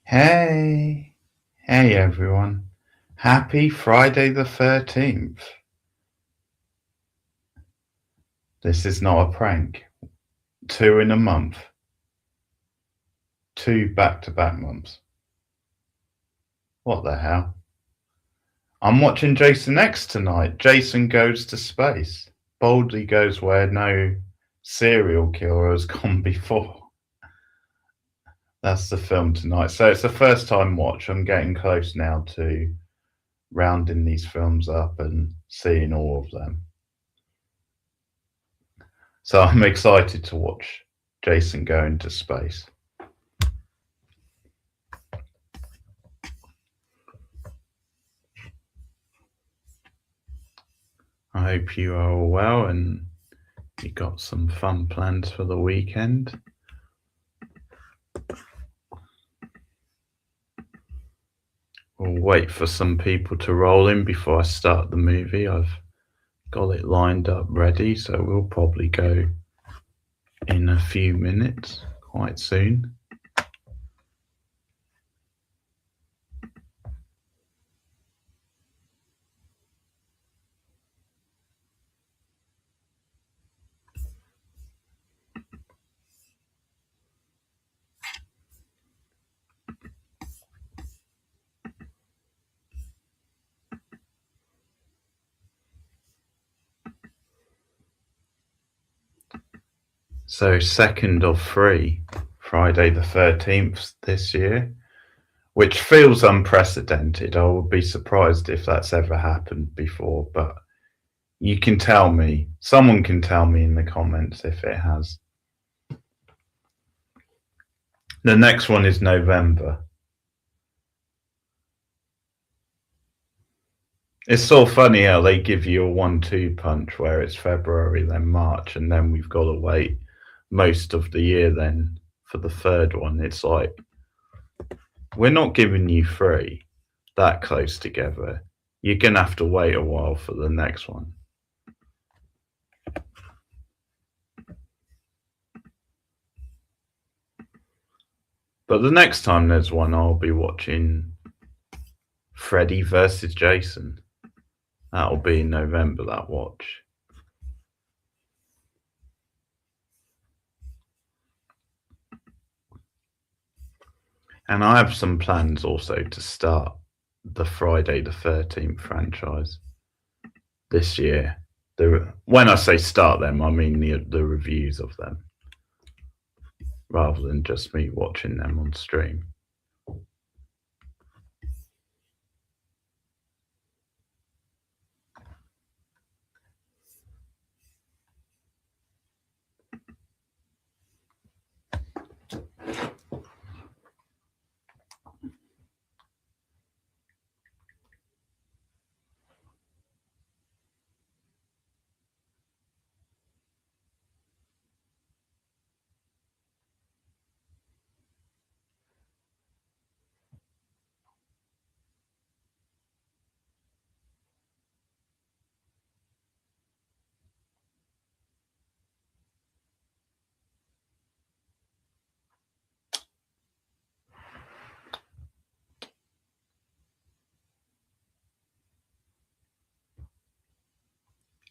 Hey, hey everyone. Happy Friday the 13th. This is not a prank. Two in a month. Two back-to-back months. What the hell? I'm watching Jason X tonight. Jason Goes to Space. Boldly goes where no serial killer has gone before. That's the film tonight. So it's a first time watch. I'm getting close now to rounding these films up and seeing all of them. So I'm excited to watch Jason go into space. I hope you are all well and you got some fun plans for the weekend. We'll wait for some people to roll in before I start the movie. I've got it lined up ready, so we'll probably go in a few minutes, quite soon. So second of three, Friday the 13th this year, which feels unprecedented. I would be surprised if that's ever happened before, but you can tell me, someone can tell me in the comments if it has. The next one is November. It's so funny how they give you a 1-2 punch where it's February, then March, and then we've got to wait most of the year then for the third one. It's like, we're not giving you three that close together. You're going to have to wait a while for the next one. But the next time there's one, I'll be watching Freddy versus Jason. That'll be in November, that watch. And I have some plans also to start the Friday the 13th franchise this year. When I say start them, I mean the reviews of them, rather than just me watching them on stream.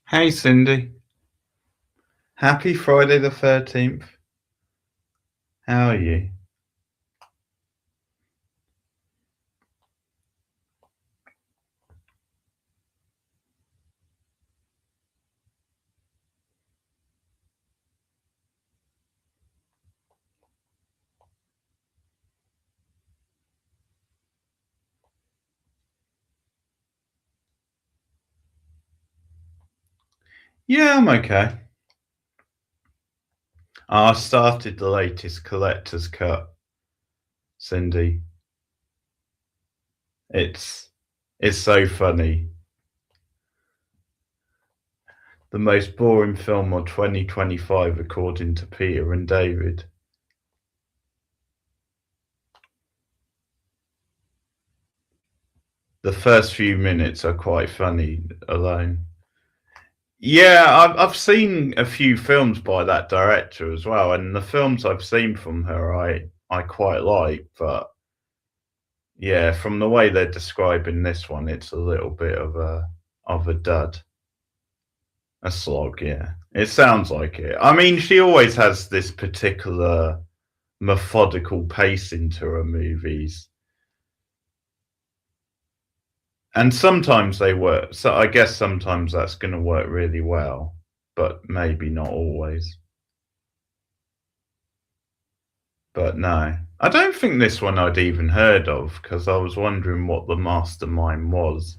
Hey Cindy, happy Friday the 13th. How are you? Yeah, I'm okay. I started the latest collector's cut, Cindy. It's so funny. The most boring film of 2025 according to Peter and David. The first few minutes are quite funny alone. Yeah, I've seen a few films by that director as well, and the films I've seen from her I quite like, but Yeah, from the way they're describing this one, it's a little bit of a dud. A slog, yeah. It sounds like it. I mean, she always has this particular methodical pace into her movies. And sometimes they work. So I guess sometimes that's gonna work really well, but maybe not always. But no. I don't think this one I'd even heard of because I was wondering what the mastermind was.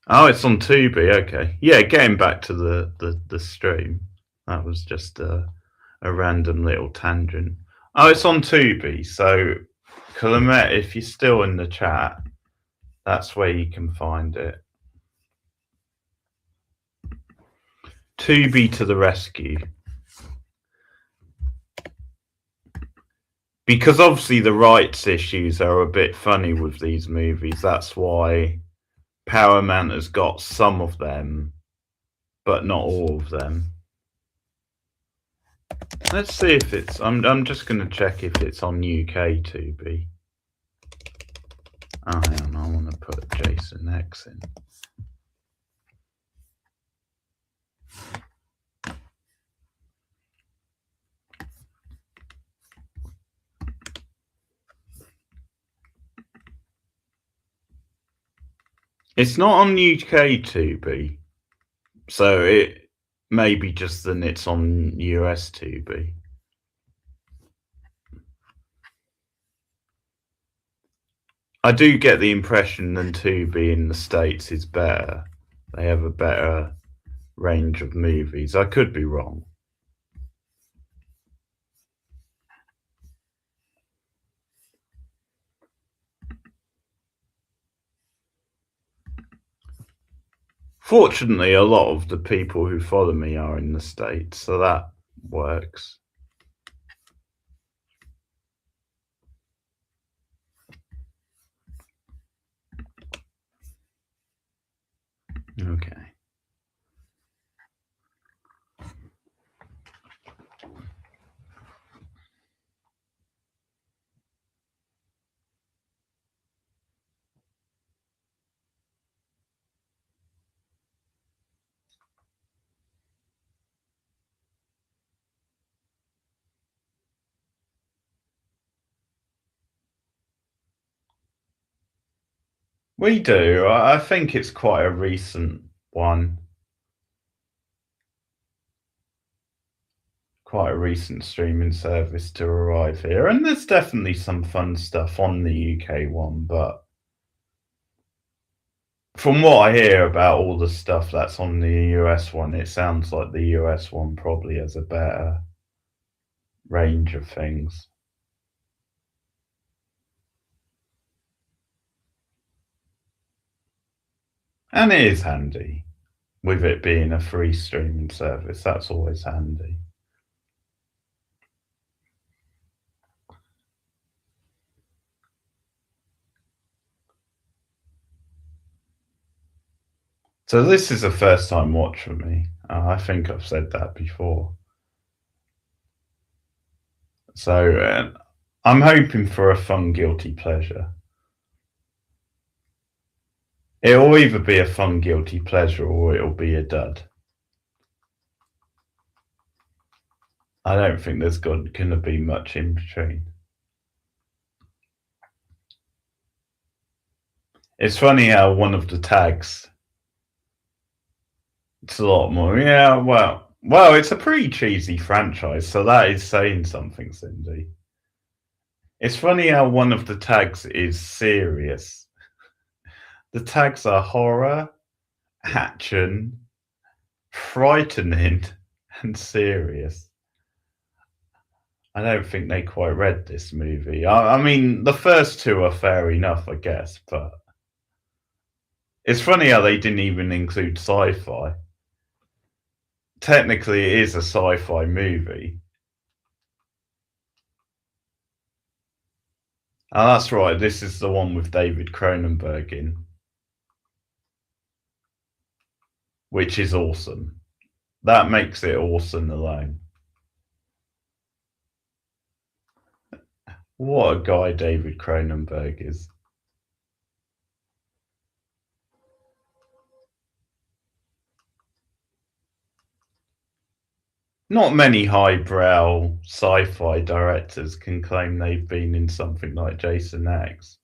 Oh, it's on Tubi, okay. Yeah, getting back to the stream. That was just a random little tangent. Oh, it's on Tubi, so Clement, if you're still in the chat, that's where you can find it. Tubi to the rescue. Because obviously the rights issues are a bit funny with these movies. That's why Paramount has got some of them, but not all of them. Let's see if it's. I'm just going to check if it's on UK Tubi. Oh, hang on, I want to put Jason X in. It's not on UK Tubi, so it may be just then it's on US Tubi. I do get the impression than Tubi in the States is better. They have a better range of movies. I could be wrong. Fortunately, a lot of the people who follow me are in the States, so that works. Okay. We do. I think it's quite a recent one. Quite a recent streaming service to arrive here. And there's definitely some fun stuff on the UK one, but from what I hear about all the stuff that's on the US one, it sounds like the US one probably has a better range of things. And it is handy with it being a free streaming service. That's always handy. So this is a first time watch for me. I think I've said that before. So I'm hoping for a fun guilty pleasure. It'll either be a fun guilty pleasure or it'll be a dud. I don't think there's going to be much in between. It's funny how one of the tags, it's a lot more. Yeah, well, it's a pretty cheesy franchise, so that is saying something, Cindy. It's funny how one of the tags is serious. The tags are horror, action, frightening, and serious. I don't think they quite read this movie. I mean, the first two are fair enough, I guess, but it's funny how they didn't even include sci-fi. Technically, it is a sci-fi movie. Oh, that's right. This is the one with David Cronenberg in, which is awesome. That makes it awesome alone. What a guy David Cronenberg is. Not many highbrow sci-fi directors can claim they've been in something like Jason X.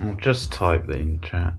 I'll just type that in chat.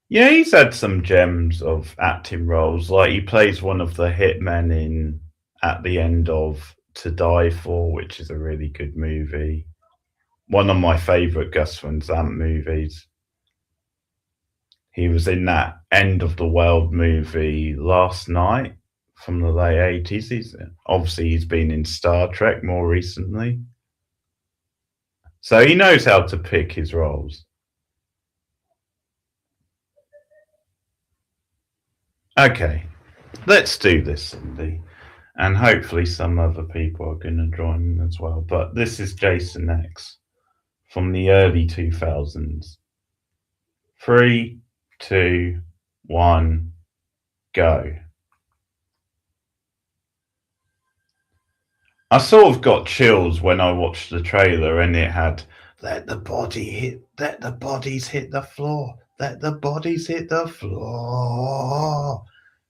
Yeah, he's had some gems of acting roles. Like he plays one of the hitmen in at the end of To Die For, which is a really good movie. One of my favourite Gus Van Sant movies. He was in that End of the World movie Last Night from the late 80s. He's been in Star Trek more recently. So he knows how to pick his roles. Okay, let's do this, Cindy. And hopefully some other people are going to join as well. But this is Jason X from the early 2000s. 3, 2, 1, go. I sort of got chills when I watched the trailer and it had let the bodies hit the floor, let the bodies hit the floor.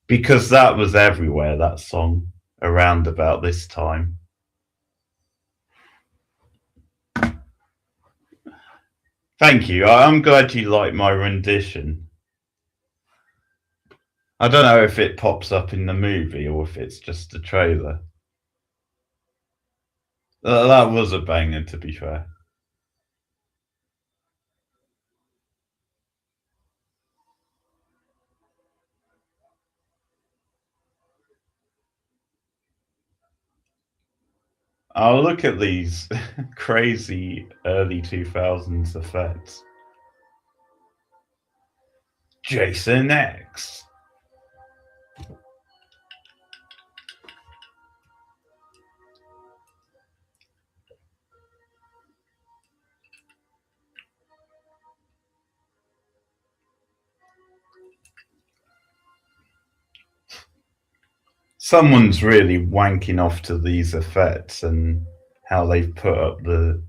Because that was everywhere, that song, around about this time. Thank you. I'm glad you like my rendition. I don't know if it pops up in the movie or if it's just a trailer. That was a banger, to be fair. Oh, look at these crazy early 2000s effects. Jason X. Someone's really wanking off to these effects and how they've put up the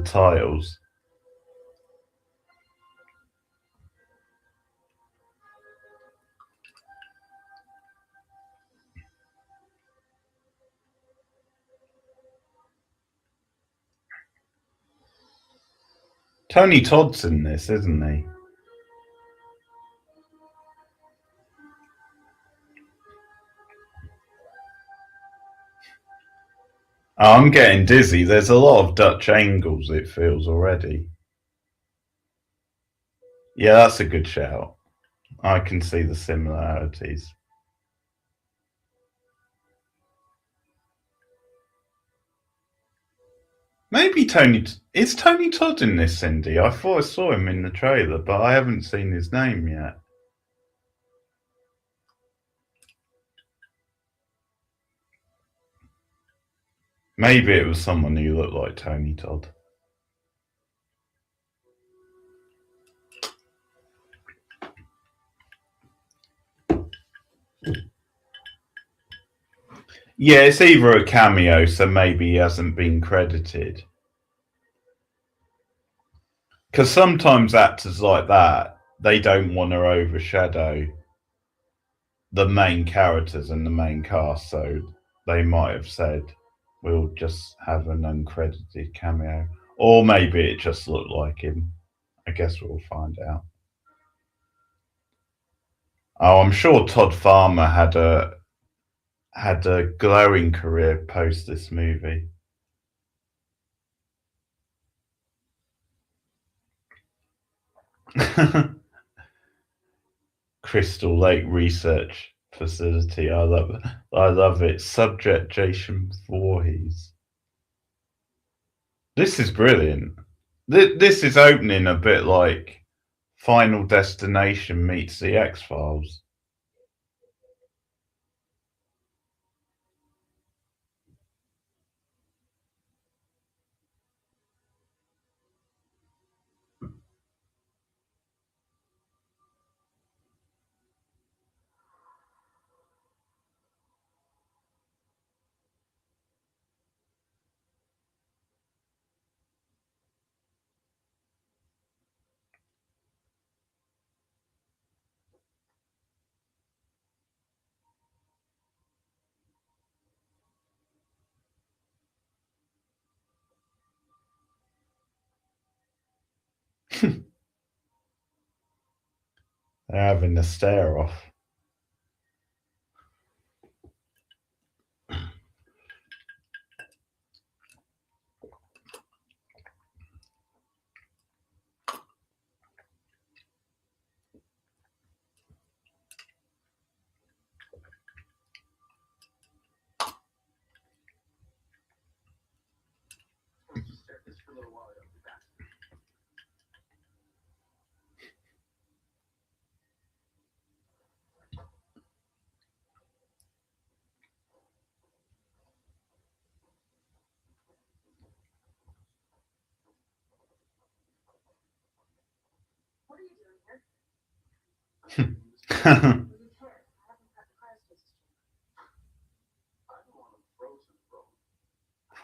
tiles. Tony Todd's in this, isn't he? Oh, I'm getting dizzy. There's a lot of Dutch angles, it feels already. Yeah, that's a good shout. I can see the similarities. Maybe is Tony Todd in this, Cindy? I thought I saw him in the trailer, but I haven't seen his name yet. Maybe it was someone who looked like Tony Todd. Yeah, it's either a cameo, so maybe he hasn't been credited. Because sometimes actors like that, they don't want to overshadow the main characters and the main cast, so they might have said, we'll just have an uncredited cameo. Or maybe it just looked like him. I guess we'll find out. Oh, I'm sure Todd Farmer had a glowing career post this movie. Crystal Lake Research Facility. I love it. Subject Jason Voorhees. This is brilliant. This is opening a bit like Final Destination meets the X-Files. They're having a stare off.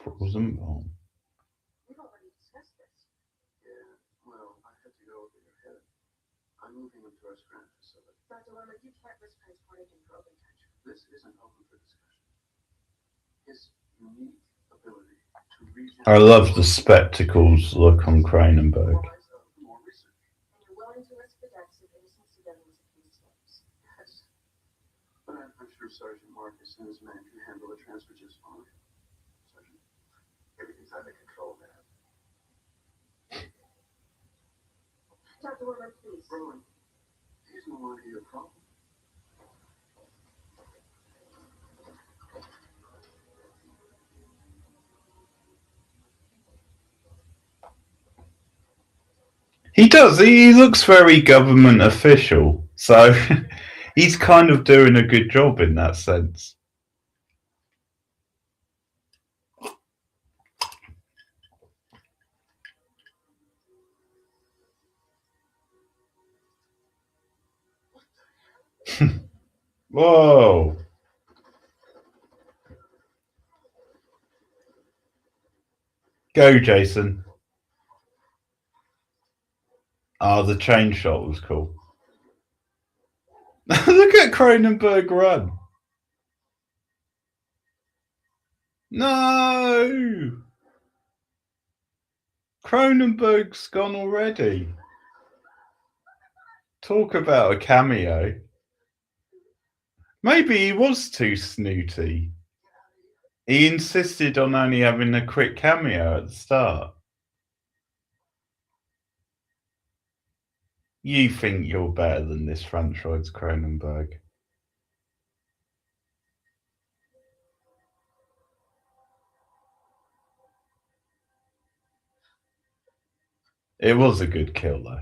Frozen bone. I love the spectacles look on Cronenberg. He does. He looks very government official. So he's kind of doing a good job in that sense. Whoa. Go, Jason. Oh, the chain shot was cool. Look at Cronenberg run. No. Cronenberg's gone already. Talk about a cameo. Maybe he was too snooty. He insisted on only having a quick cameo at the start. You think you're better than this franchise, Cronenberg. It was a good kill, though.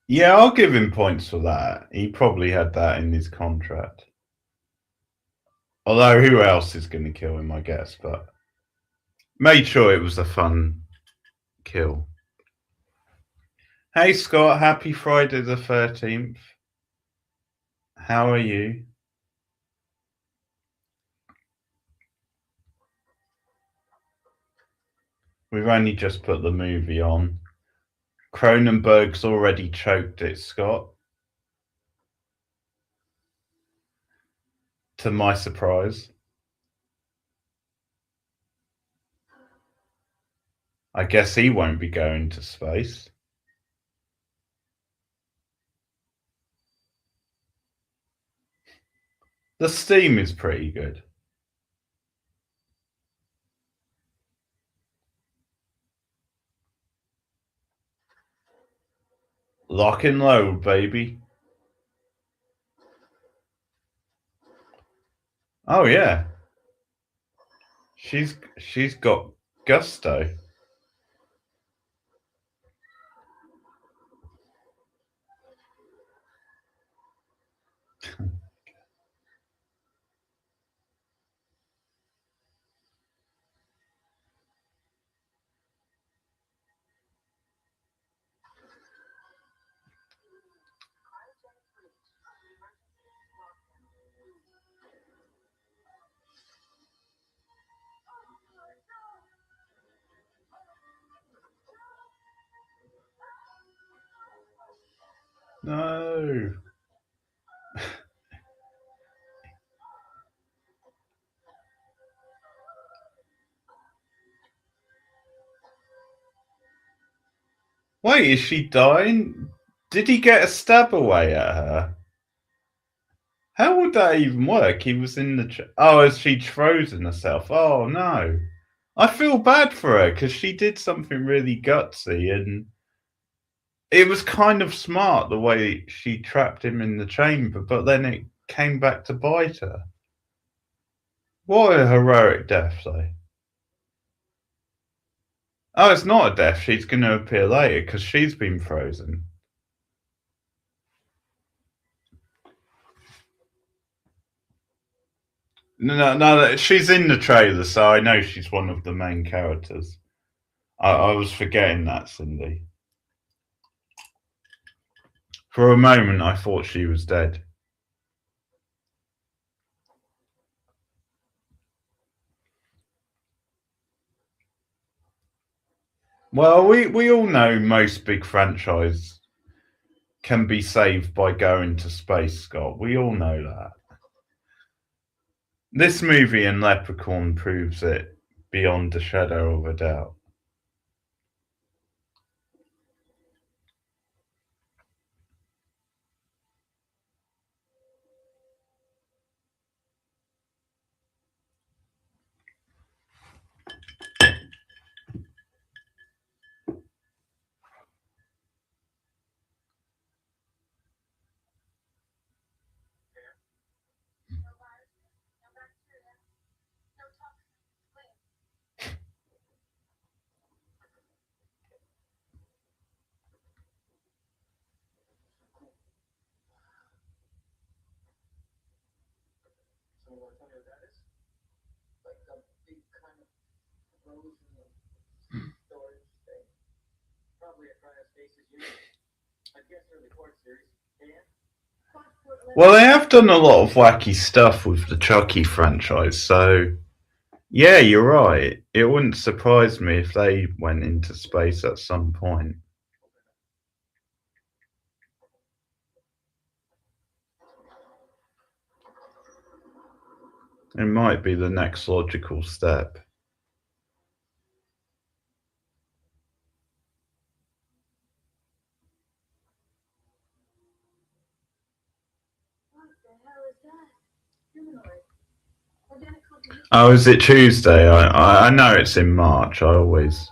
Yeah, I'll give him points for that. He probably had that in his contract. Although, who else is going to kill him, I guess, but made sure it was a fun kill. Hey, Scott, happy Friday the 13th. How are you? We've only just put the movie on. Cronenberg's already choked it, Scott. To my surprise. I guess he won't be going to space. The steam is pretty good. Lock and load, baby. Oh yeah. She's got gusto. No. Wait, is she dying? Did he get a stab away at her? How would that even work? He was in the. Oh, has she frozen herself? Oh no. I feel bad for her because she did something really gutsy and it was kind of smart the way she trapped him in the chamber, but then it came back to bite her. What a heroic death, though. Oh, it's not a death. She's going to appear later because she's been frozen. No, she's in the trailer, so I know she's one of the main characters. I was forgetting that, Cindy. For a moment, I thought she was dead. Well, we all know most big franchise can be saved by going to space, Scott. We all know that. This movie and Leprechaun proves it beyond a shadow of a doubt. Well, they have done a lot of wacky stuff with the Chucky franchise, so yeah, you're right. It wouldn't surprise me if they went into space at some point. It might be the next logical step. Oh, is it Tuesday? I know it's in March. I always.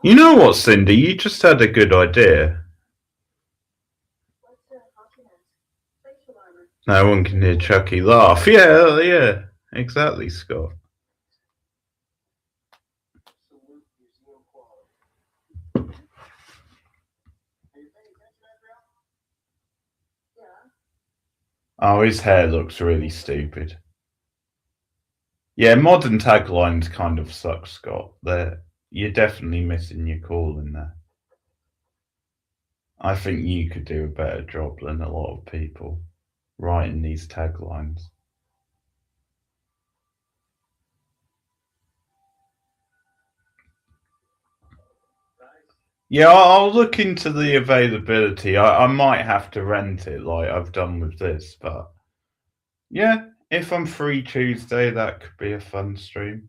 You know what, Cindy? You just had a good idea. No one can hear Chucky laugh. Yeah, exactly, Scott. Oh, his hair looks really stupid. Yeah, modern taglines kind of suck, Scott. You're definitely missing your call in there. I think you could do a better job than a lot of people writing these taglines. Yeah, I'll look into the availability. I might have to rent it like I've done with this, but yeah, If I'm free Tuesday, that could be a fun stream.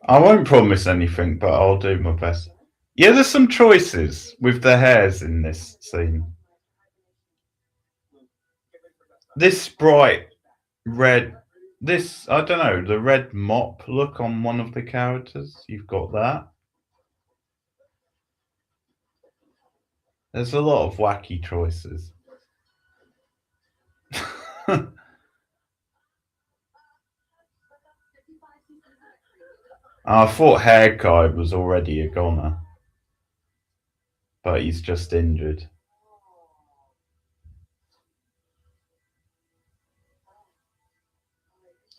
I won't promise anything, but I'll do my best. Yeah, there's some choices with the hairs in this scene. This bright red, this, I don't know, the red mop look on one of the characters. You've got that. There's a lot of wacky choices. I thought Hair Guy was already a goner, but he's just injured.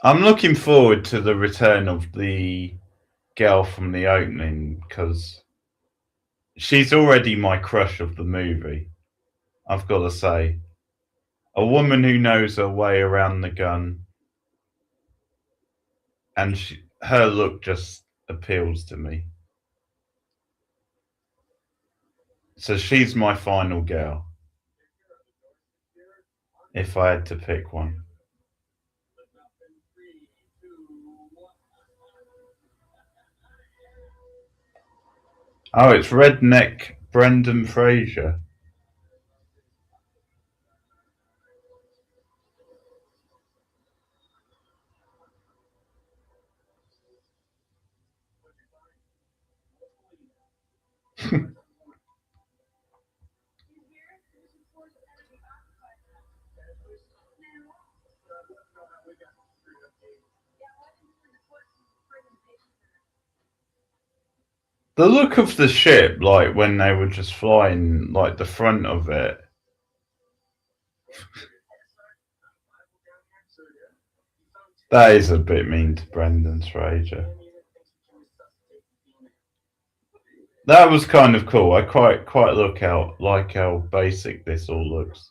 I'm looking forward to the return of the girl from the opening because she's already my crush of the movie. I've got to say, a woman who knows her way around the gun, and her look just appeals to me. So she's my final girl, if I had to pick one. Oh, it's redneck Brendan Fraser. The look of the ship, like when they were just flying, like the front of it. That is a bit mean to Brendan Fraser. That was kind of cool. I quite like how basic this all looks.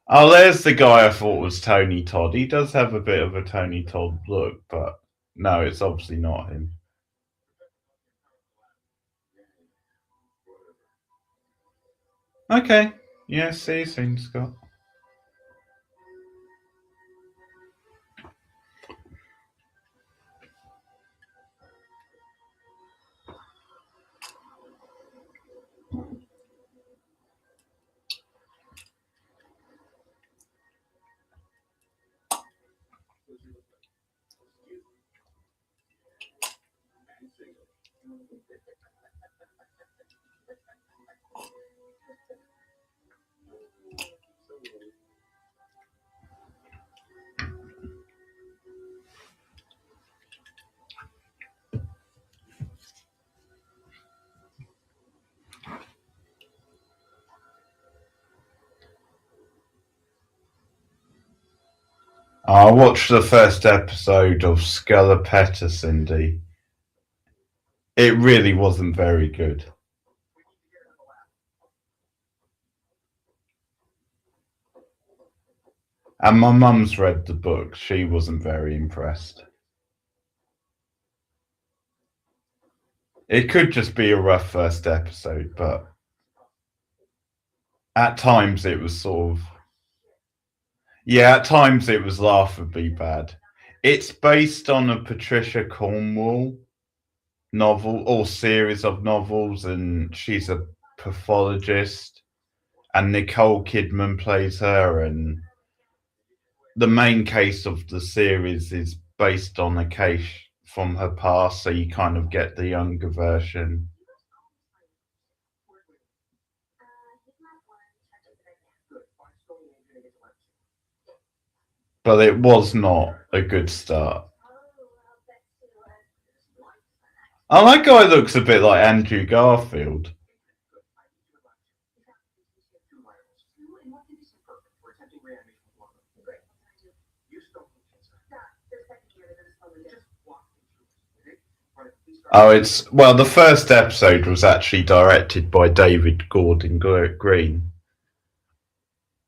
Oh, there's the guy I thought was Tony Todd. He does have a bit of a Tony Todd look, but no, it's obviously not him. Okay. Yeah, see you soon, Scott. I watched the first episode of Scarletta, Cindy. It really wasn't very good. And my mum's read the book. She wasn't very impressed. It could just be a rough first episode, but at times it was sort of. Yeah, at times it was laughably bad. It's based on a Patricia Cornwell novel or series of novels, and she's a pathologist, and Nicole Kidman plays her, and the main case of the series is based on a case from her past, so you kind of get the younger version. But it was not a good start. Oh, that guy looks a bit like Andrew Garfield. Oh, the first episode was actually directed by David Gordon Green,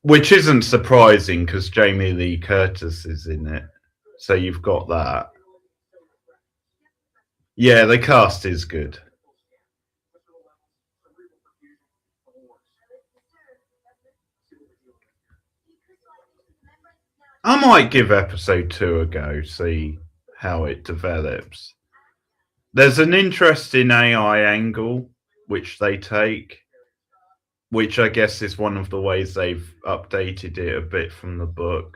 which isn't surprising because Jamie Lee Curtis is in it. So you've got that. Yeah, the cast is good. I might give episode 2 a go, see how it develops. There's an interesting AI angle which they take, which I guess is one of the ways they've updated it a bit from the book.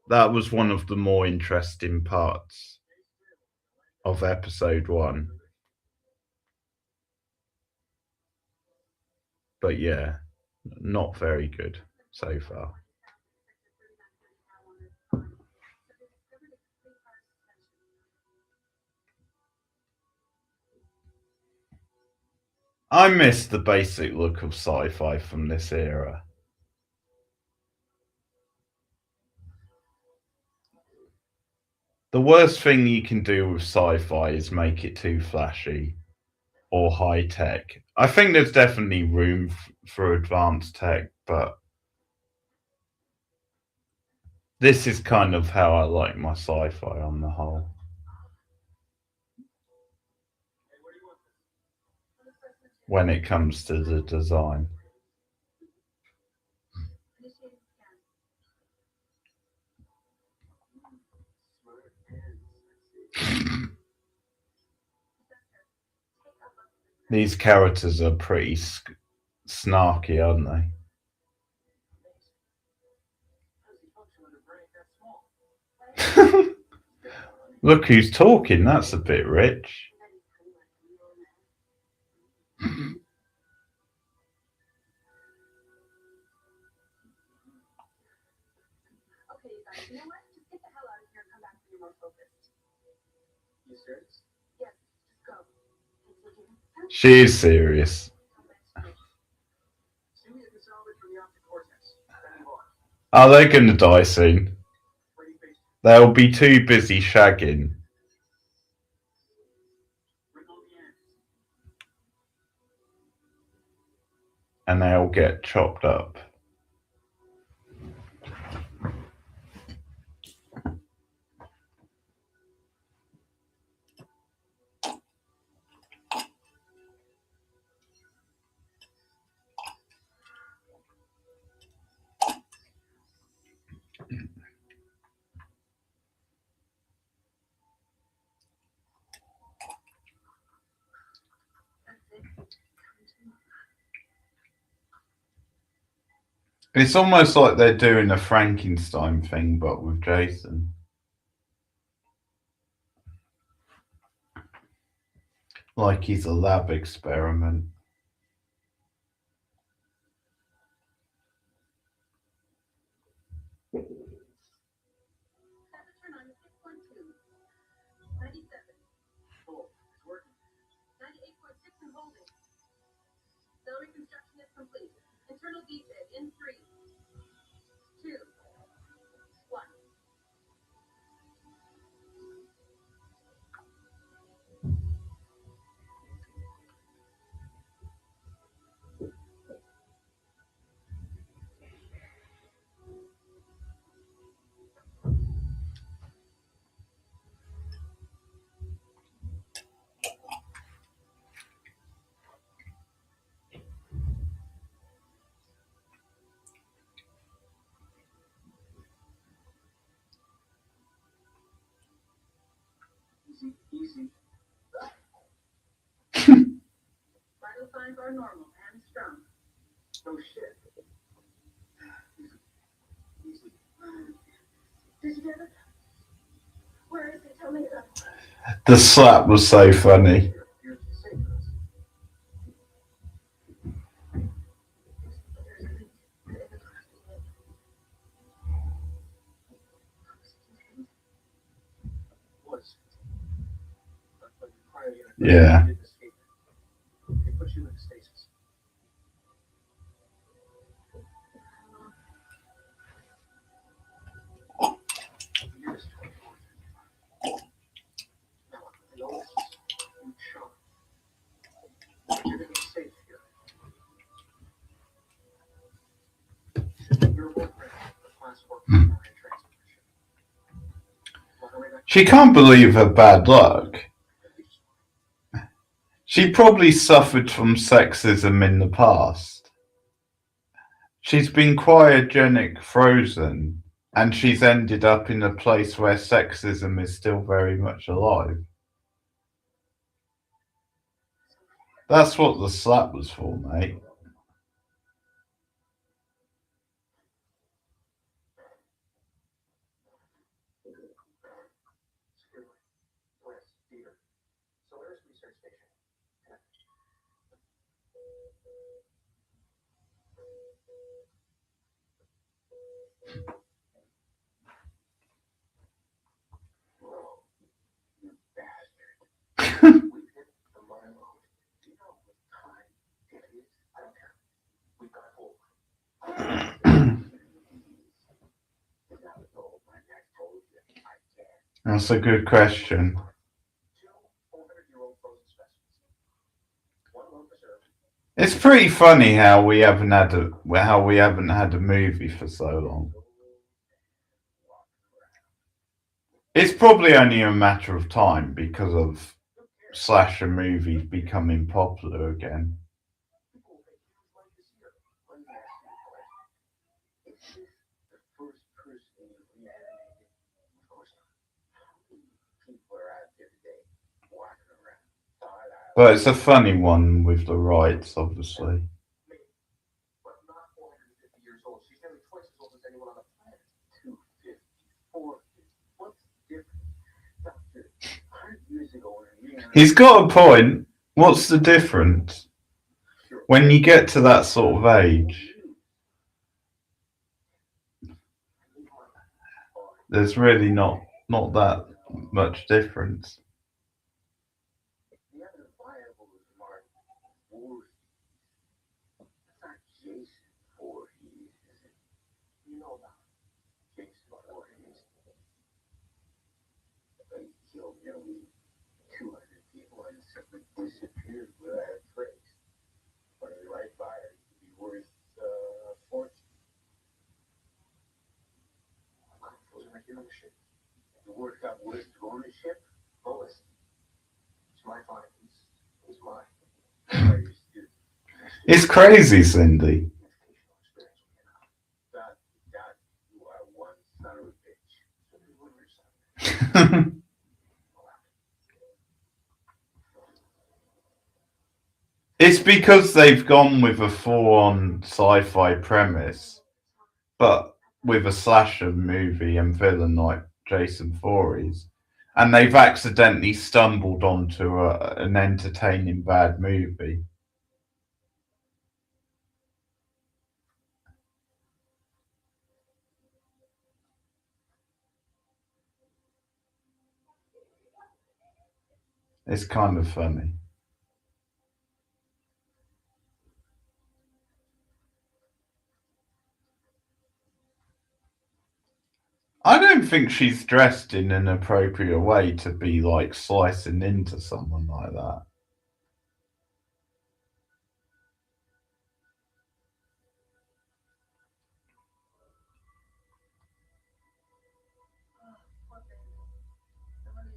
That was one of the more interesting parts of episode 1. But yeah, not very good so far. I miss the basic look of sci-fi from this era. The worst thing you can do with sci-fi is make it too flashy or high tech. I think there's definitely room for advanced tech, but this is kind of how I like my sci-fi on the whole. When it comes to the design. These characters are pretty snarky, aren't they? Look who's talking, that's a bit rich. She is serious. Are they going to die soon? They'll be too busy shagging. And they'll get chopped up. It's almost like they're doing a Frankenstein thing, but with Jason. Like he's a lab experiment. The slap was so funny. Yeah. She can't believe her bad luck. She probably suffered from sexism in the past. She's been cryogenic frozen, and she's ended up in a place where sexism is still very much alive. That's what the slap was for, mate. That's a good question. It's pretty funny how we haven't had a movie for so long. It's probably only a matter of time because of slasher movies becoming popular again. But it's a funny one with the rights, obviously. He's got a point. What's the difference? When you get to that sort of age, there's really not that much difference. It's crazy, Cindy. It's because they've gone with a full-on sci-fi premise, but with a slasher movie and villain like Jason Voorhees, and they've accidentally stumbled onto an entertaining bad movie. It's kind of funny. I don't think she's dressed in an appropriate way to be like slicing into someone like that.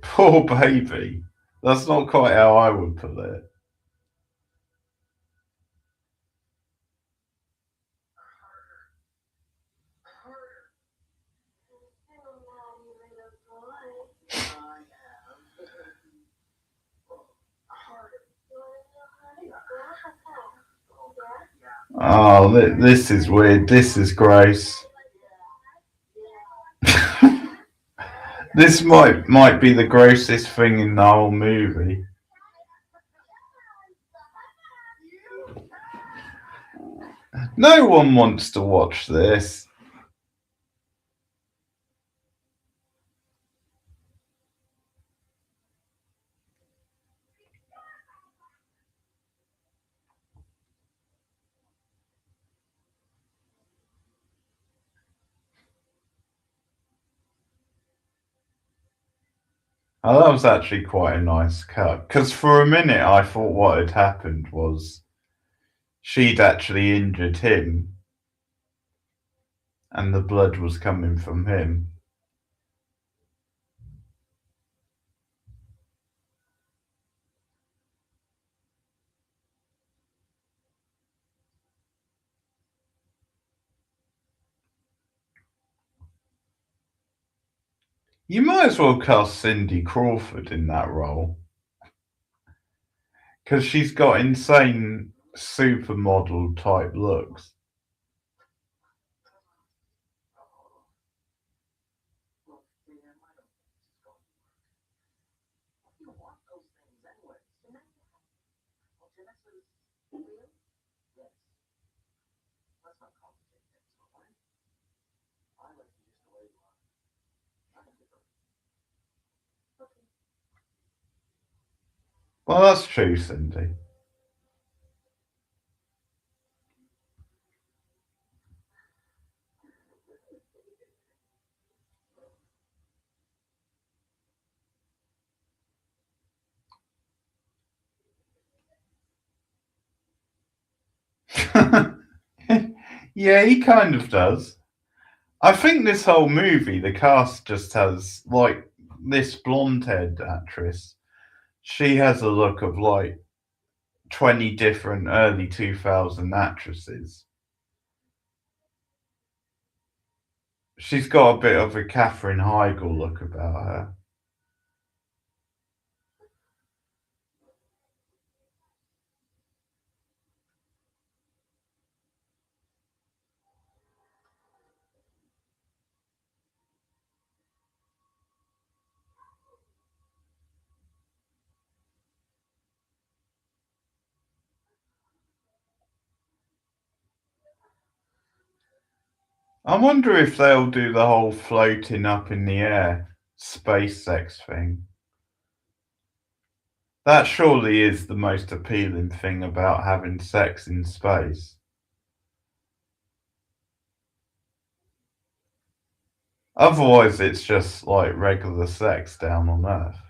Poor baby. That's not quite how I would put it. Oh, this is weird. This is gross. This might be the grossest thing in the whole movie. No one wants to watch this. Oh, that was actually quite a nice cut. Because for a minute, I thought what had happened was she'd actually injured him, and the blood was coming from him. You might as well cast Cindy Crawford in that role because she's got insane supermodel type looks. Well, that's true, Cindy. Yeah, he kind of does. I think this whole movie, the cast just has like this blonde haired actress. She has a look of like 20 different early 2000 actresses. She's got a bit of a Katherine Heigl look about her. I wonder if they'll do the whole floating up in the air space sex thing. That surely is the most appealing thing about having sex in space. Otherwise, it's just like regular sex down on Earth.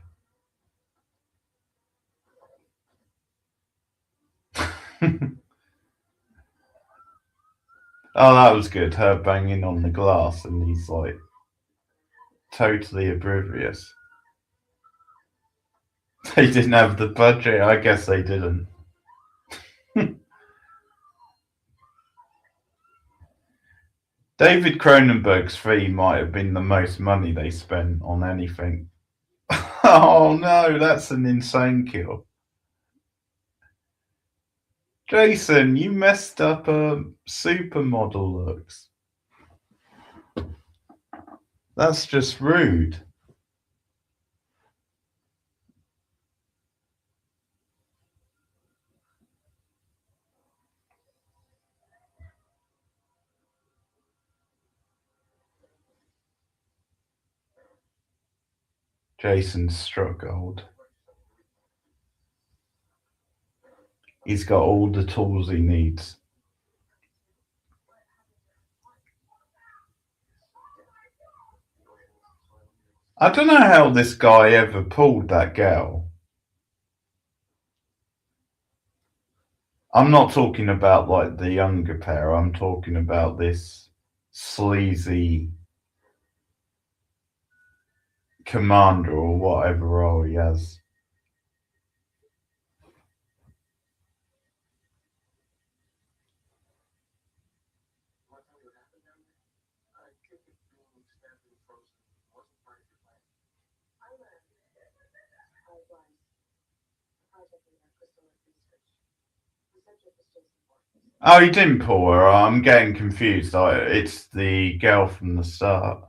Oh, that was good. Her banging on the glass, and he's like totally oblivious. They didn't have the budget. I guess they didn't. David Cronenberg's fee might have been the most money they spent on anything. Oh no, that's an insane kill. Jason, you messed up supermodel looks. That's just rude. Jason struck gold. He's got all the tools he needs. I don't know how this guy ever pulled that girl. I'm not talking about like the younger pair. I'm talking about this sleazy commander or whatever role he has. Oh, he didn't pull her. I'm getting confused. It's the girl from the start.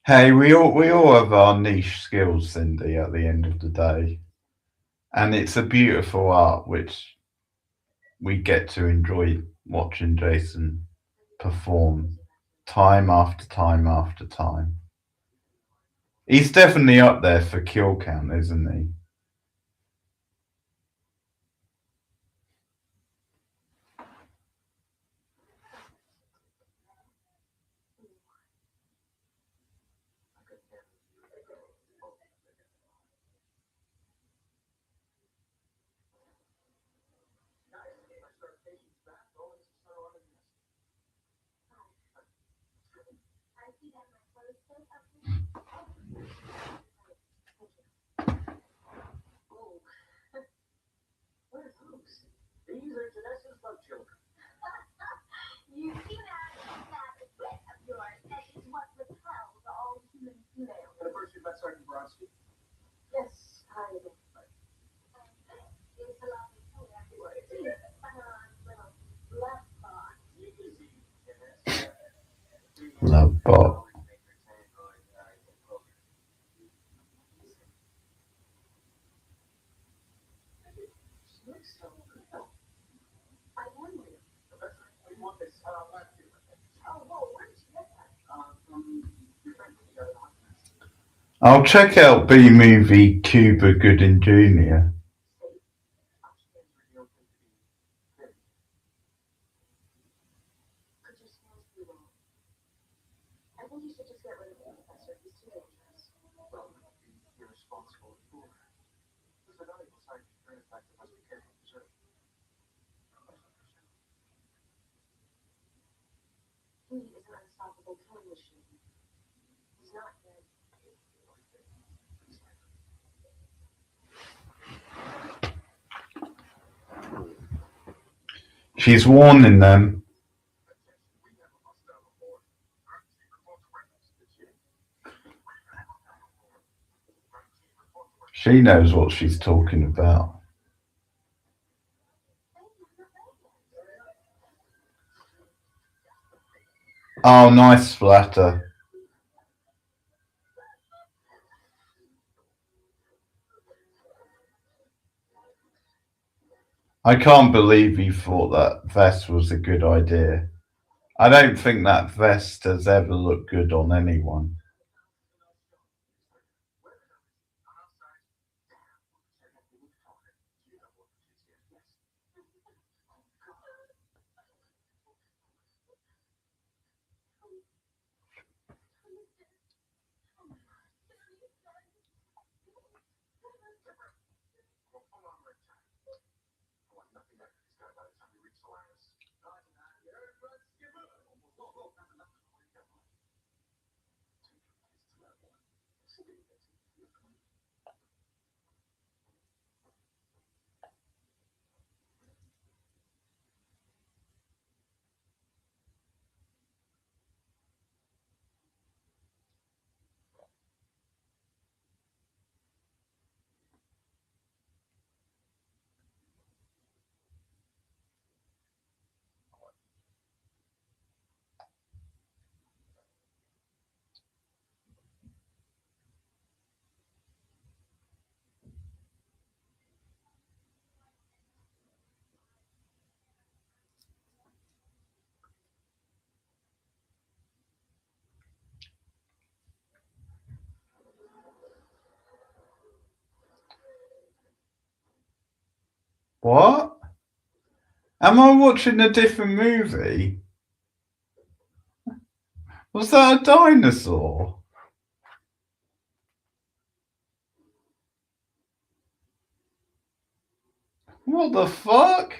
Hey, we all have our niche skills, Cindy. At the end of the day, and it's a beautiful art which we get to enjoy watching Jason perform time after time after time. He's definitely up there for kill count, isn't he? I'll check out B movie Cuba Gooding Jr. She's warning them. She knows what she's talking about. Oh, nice splatter. I can't believe you thought that vest was a good idea. I don't think that vest has ever looked good on anyone. What? Am I watching a different movie? Was that a dinosaur? What the fuck?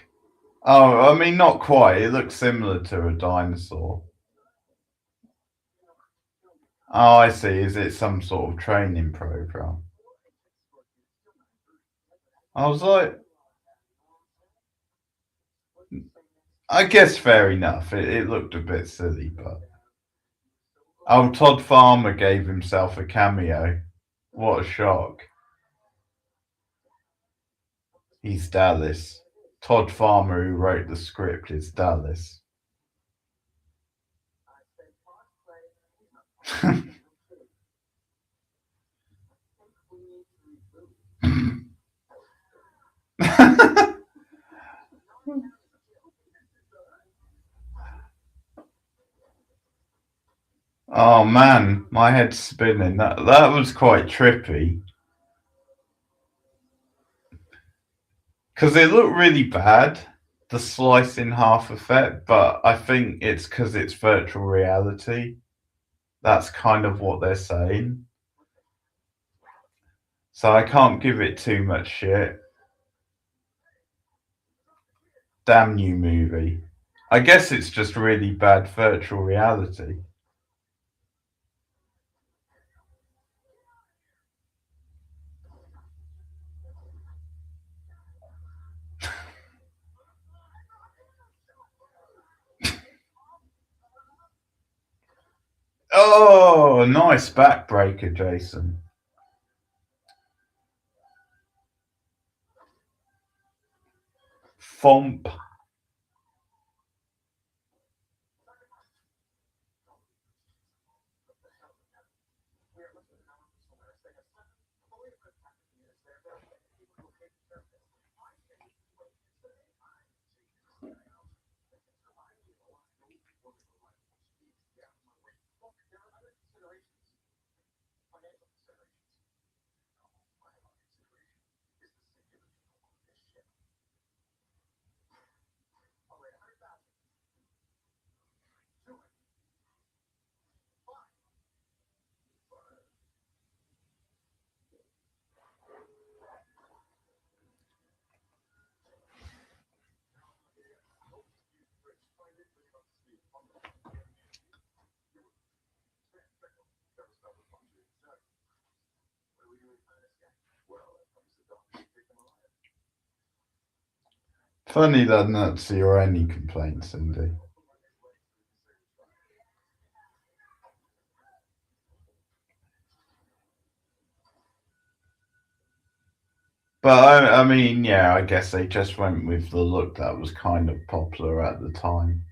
Oh, I mean, not quite. It looks similar to a dinosaur. Oh, I see. Is it some sort of training program? I was like, I guess fair enough. It looked a bit silly, but. Oh, Todd Farmer gave himself a cameo. What a shock. He's Dallas. Todd Farmer, who wrote the script, is Dallas. Oh man, my head's spinning. That was quite trippy. Because it looked really bad, the slice in half effect, but I think it's because it's virtual reality. That's kind of what they're saying. So I can't give it too much shit. Damn new movie. I guess it's just really bad virtual reality. Oh, nice backbreaker, Jason. Fomp. Funny that not see or any complaints, Cindy. But I mean, yeah, I guess they just went with the look that was kind of popular at the time.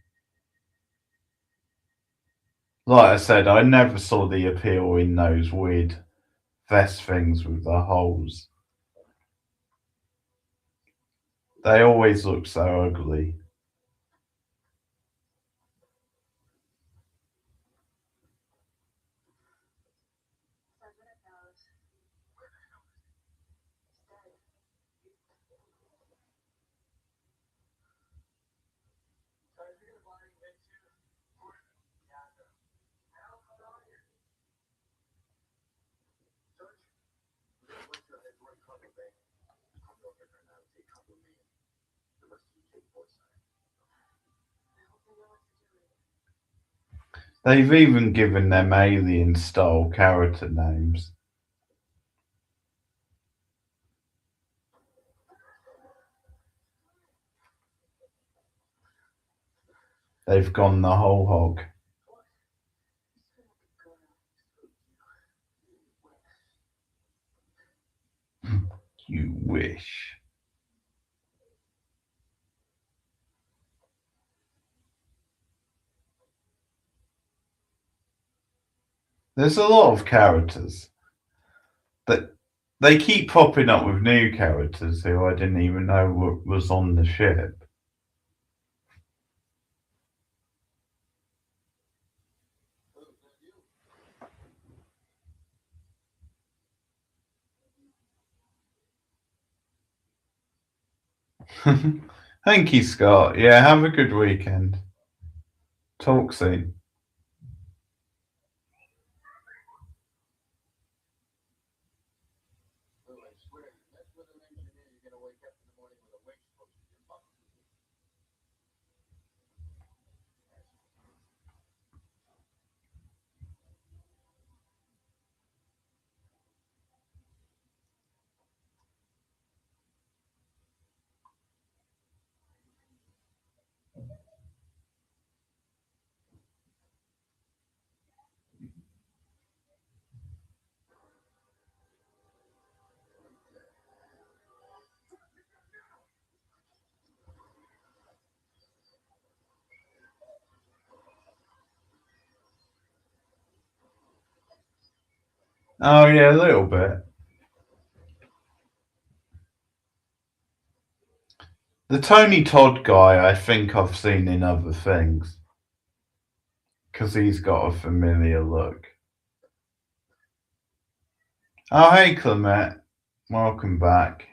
Like I said, I never saw the appeal in those weird vest things with the holes. They always look so ugly. They've even given them alien style character names. They've gone the whole hog. You wish. There's a lot of characters that they keep popping up with new characters who I didn't even know was on the ship. Thank you, Scott. Yeah, have a good weekend. Talk soon. Oh yeah, a little bit. The Tony Todd guy, I think I've seen in other things because he's got a familiar look. Oh hey, Clement, welcome back.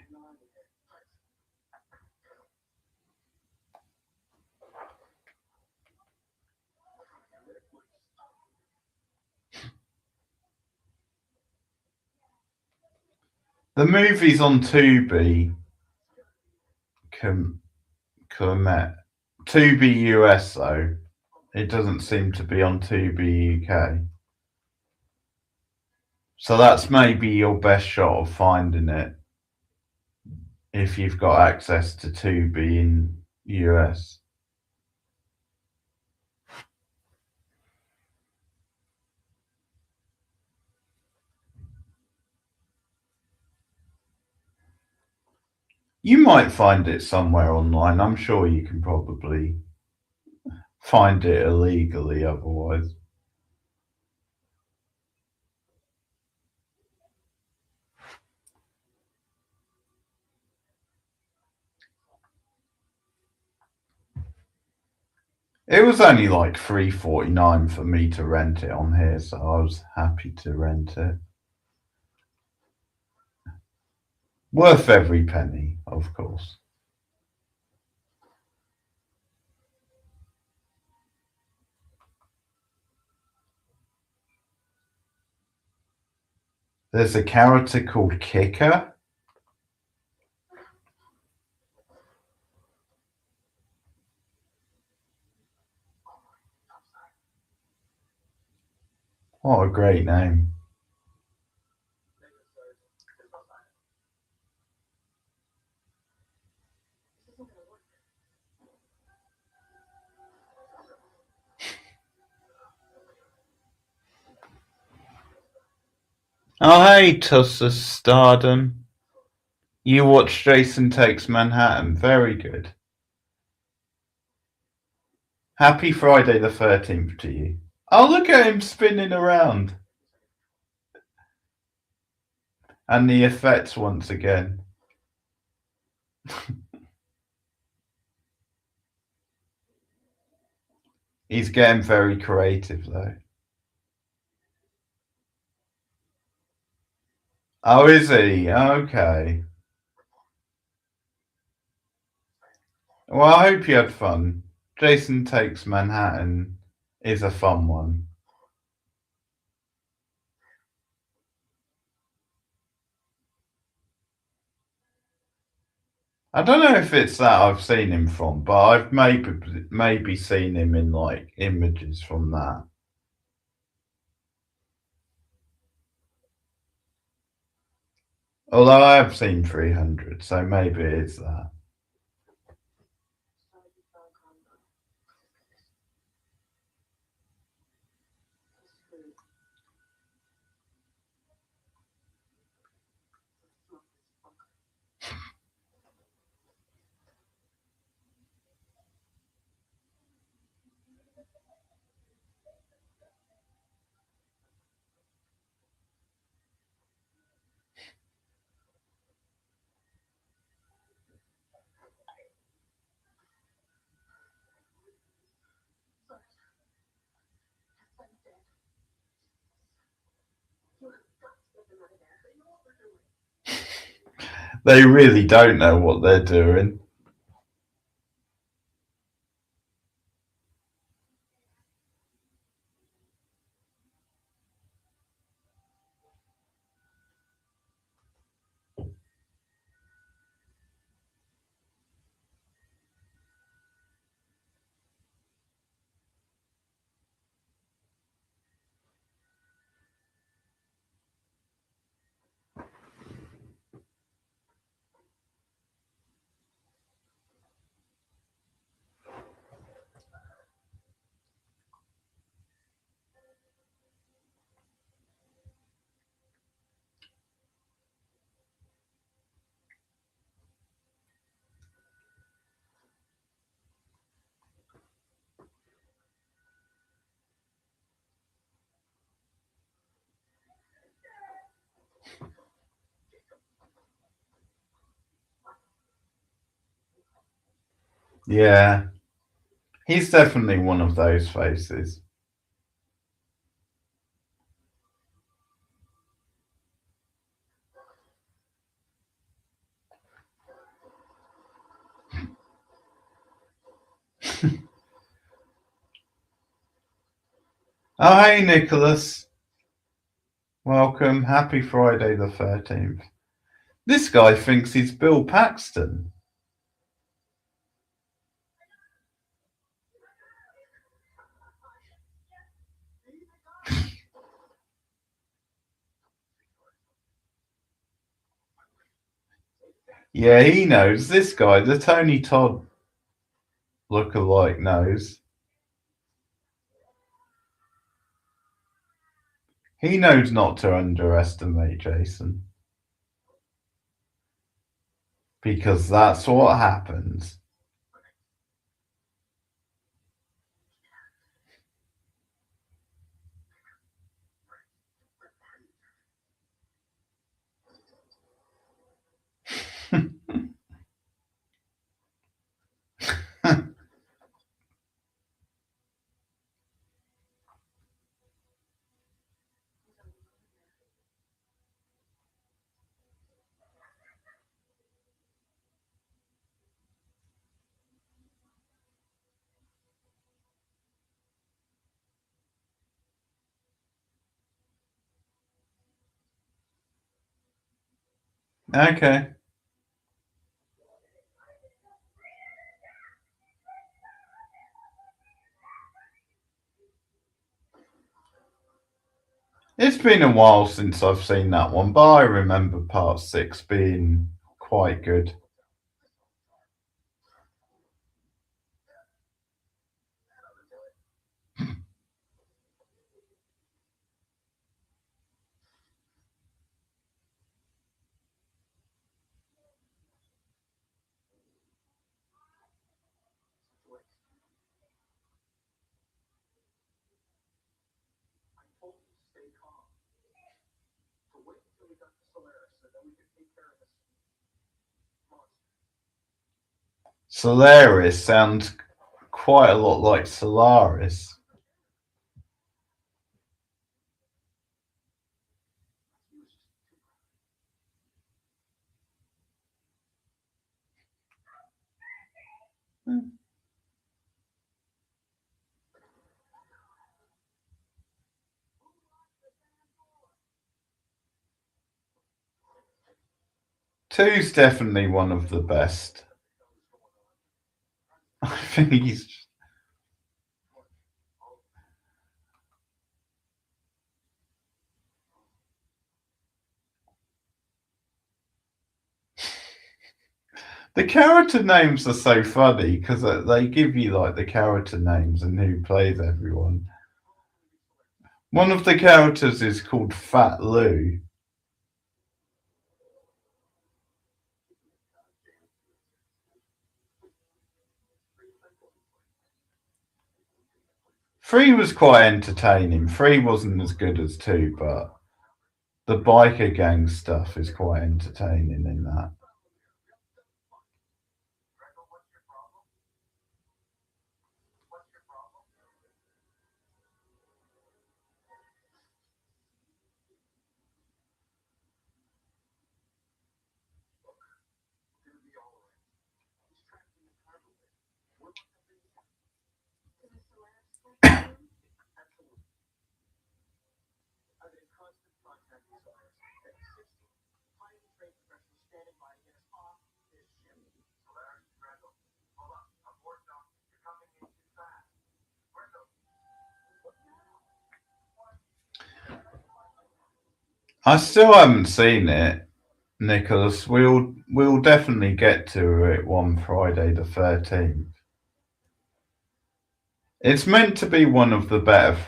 The movie's on Tubi. Clement. Tubi US though. It doesn't seem to be on Tubi UK. So that's maybe your best shot of finding it if you've got access to Tubi in US. You might find it somewhere online. I'm sure you can probably find it illegally otherwise. It was only like $3.49 for me to rent it on here, so I was happy to rent it. Worth every penny, of course. There's a character called Kicker. What a great name. Oh, hey, Tussus Stardom. You watched Jason Takes Manhattan. Very good. Happy Friday the 13th to you. Oh, look at him spinning around. And the effects once again. He's getting very creative, though. Oh, is he? Okay. Well, I hope you had fun. Jason Takes Manhattan is a fun one. I don't know if it's that I've seen him from, but I've maybe seen him in like images from that. Although I have seen 300, so maybe it's that. They really don't know what they're doing. Yeah, he's definitely one of those faces. Oh, hey, Nicholas. Welcome. Happy Friday the 13th. This guy thinks he's Bill Paxton. Yeah, he knows. This guy, the Tony Todd lookalike, knows. He knows not to underestimate Jason. Because that's what happens. Okay. It's been a while since I've seen that one, but I remember part 6 being quite good. Solaris sounds quite a lot like Solaris. Two's definitely one of the best. I think he's. The character names are so funny because they give you like the character names and who plays everyone. One of the characters is called Fat Lou. Three was quite entertaining. Three wasn't as good as two, but the biker gang stuff is quite entertaining in that. I still haven't seen it, Nicholas. We'll definitely get to it one Friday the 13th. It's meant to be one of the better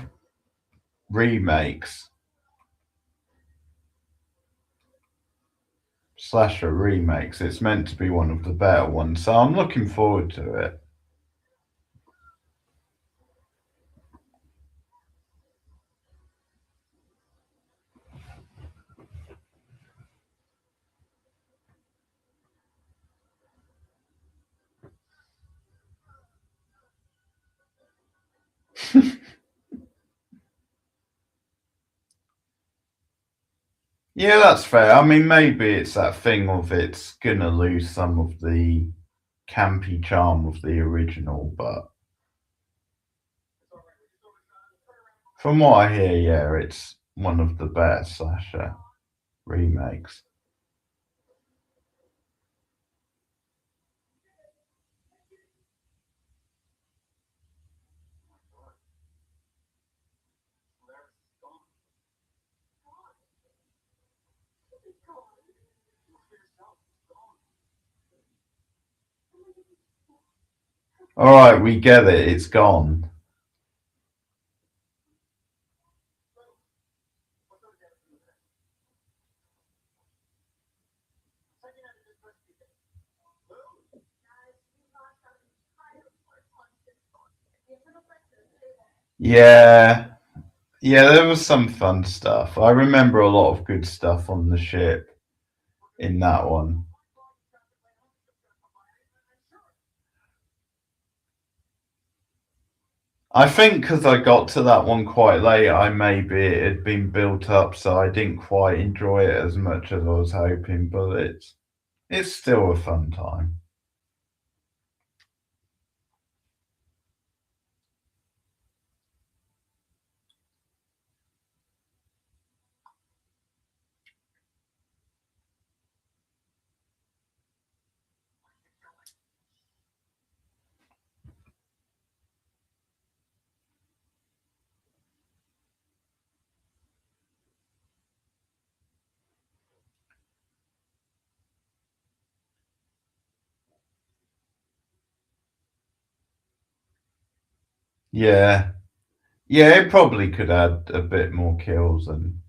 remakes. Slasher remakes. It's meant to be one of the better ones, so I'm looking forward to it. Yeah, that's fair. I mean, maybe it's that thing of it's gonna lose some of the campy charm of the original, but from what I hear, yeah, it's one of the better slasher remakes. All right, we get it. It's gone. Yeah, yeah, there was some fun stuff. I remember a lot of good stuff on the ship in that one. I think because I got to that one quite late, I maybe it had been built up, so I didn't quite enjoy it as much as I was hoping. But it's still a fun time. Yeah, yeah, it probably could add a bit more kills, and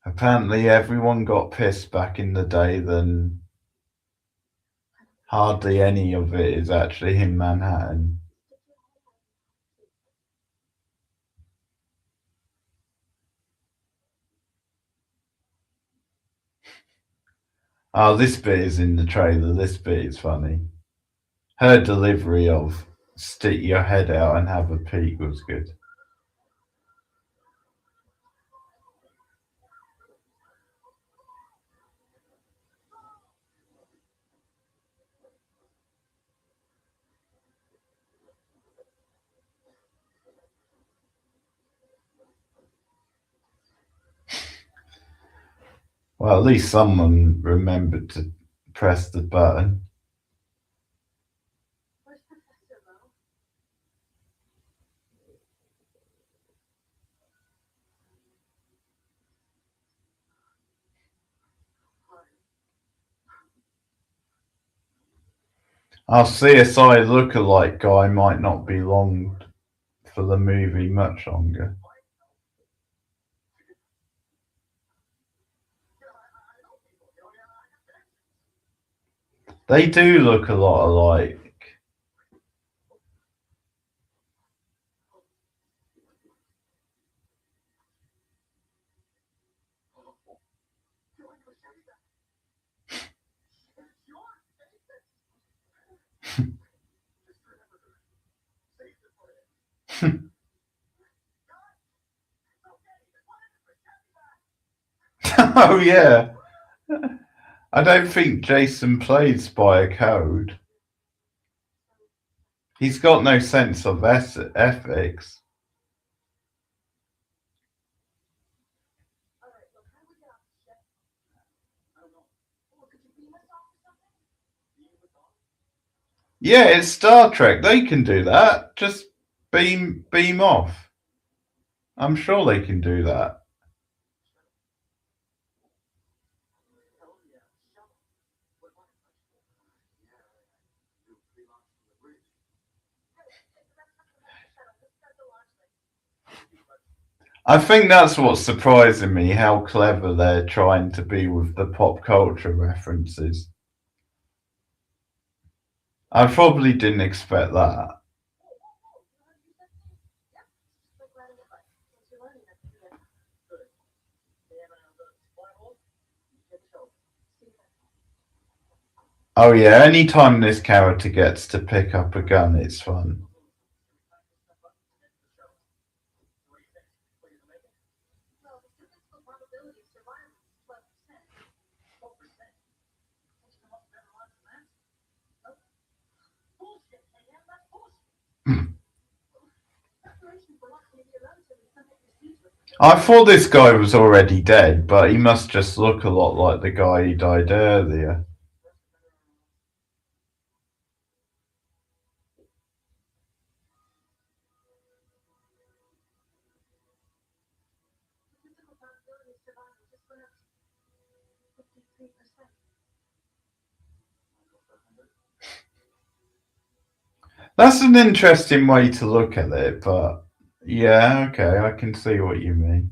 apparently everyone got pissed back in the day. Then hardly any of it is actually in Manhattan. Oh, this bit is in the trailer. This bit is funny. Her delivery of stick your head out and have a peek was good. Well, at least someone remembered to press the button. Our CSI lookalike guy might not be long for the movie much longer. They do look a lot alike. Oh yeah. I don't think Jason plays by a code. He's got no sense of ethics. Yeah, it's Star Trek. They can do that. Just beam off. I'm sure they can do that. I think that's what's surprising me, how clever they're trying to be with the pop culture references. I probably didn't expect that. Oh yeah, anytime this character gets to pick up a gun, it's fun. I thought this guy was already dead, but he must just look a lot like the guy who died earlier. That's an interesting way to look at it, but yeah, okay, I can see what you mean.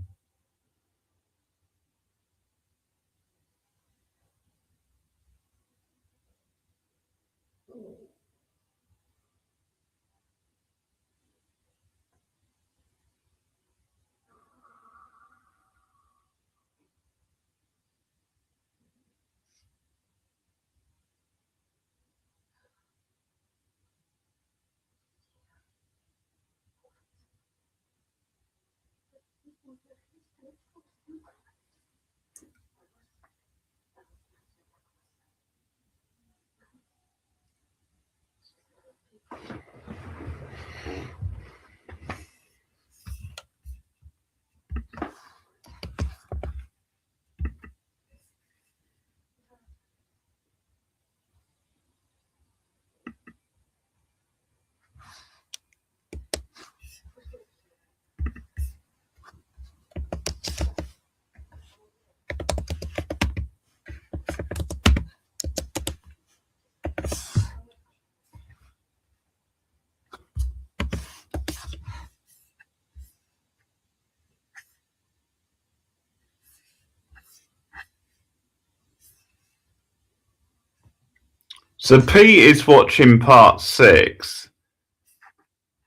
So Pete is watching part 6.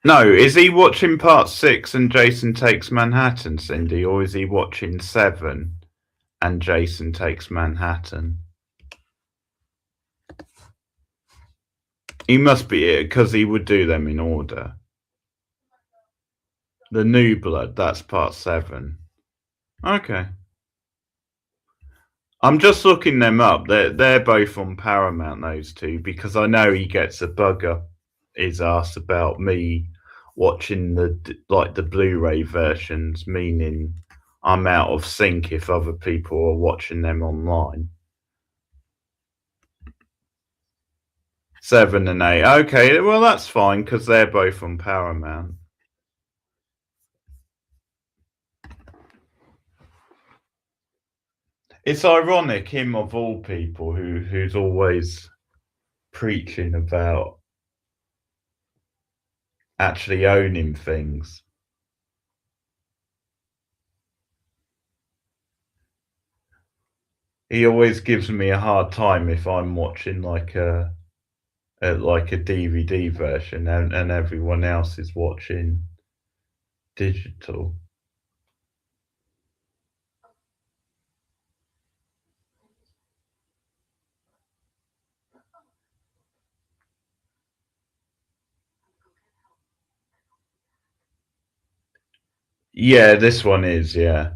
No, is he watching part 6 and Jason Takes Manhattan, Cindy, or is he watching 7 and Jason Takes Manhattan? He must be it because he would do them in order. The New Blood, that's part 7. Okay. I'm just looking them up. They're both on Paramount, those two, because I know he gets a bug up his ass about me watching the Blu-ray versions, meaning I'm out of sync if other people are watching them online. 7 and 8. Okay, well that's fine because they're both on Paramount. It's ironic, him of all people, who's always preaching about actually owning things. He always gives me a hard time if I'm watching like a DVD version and everyone else is watching digital. Yeah, this one is, yeah.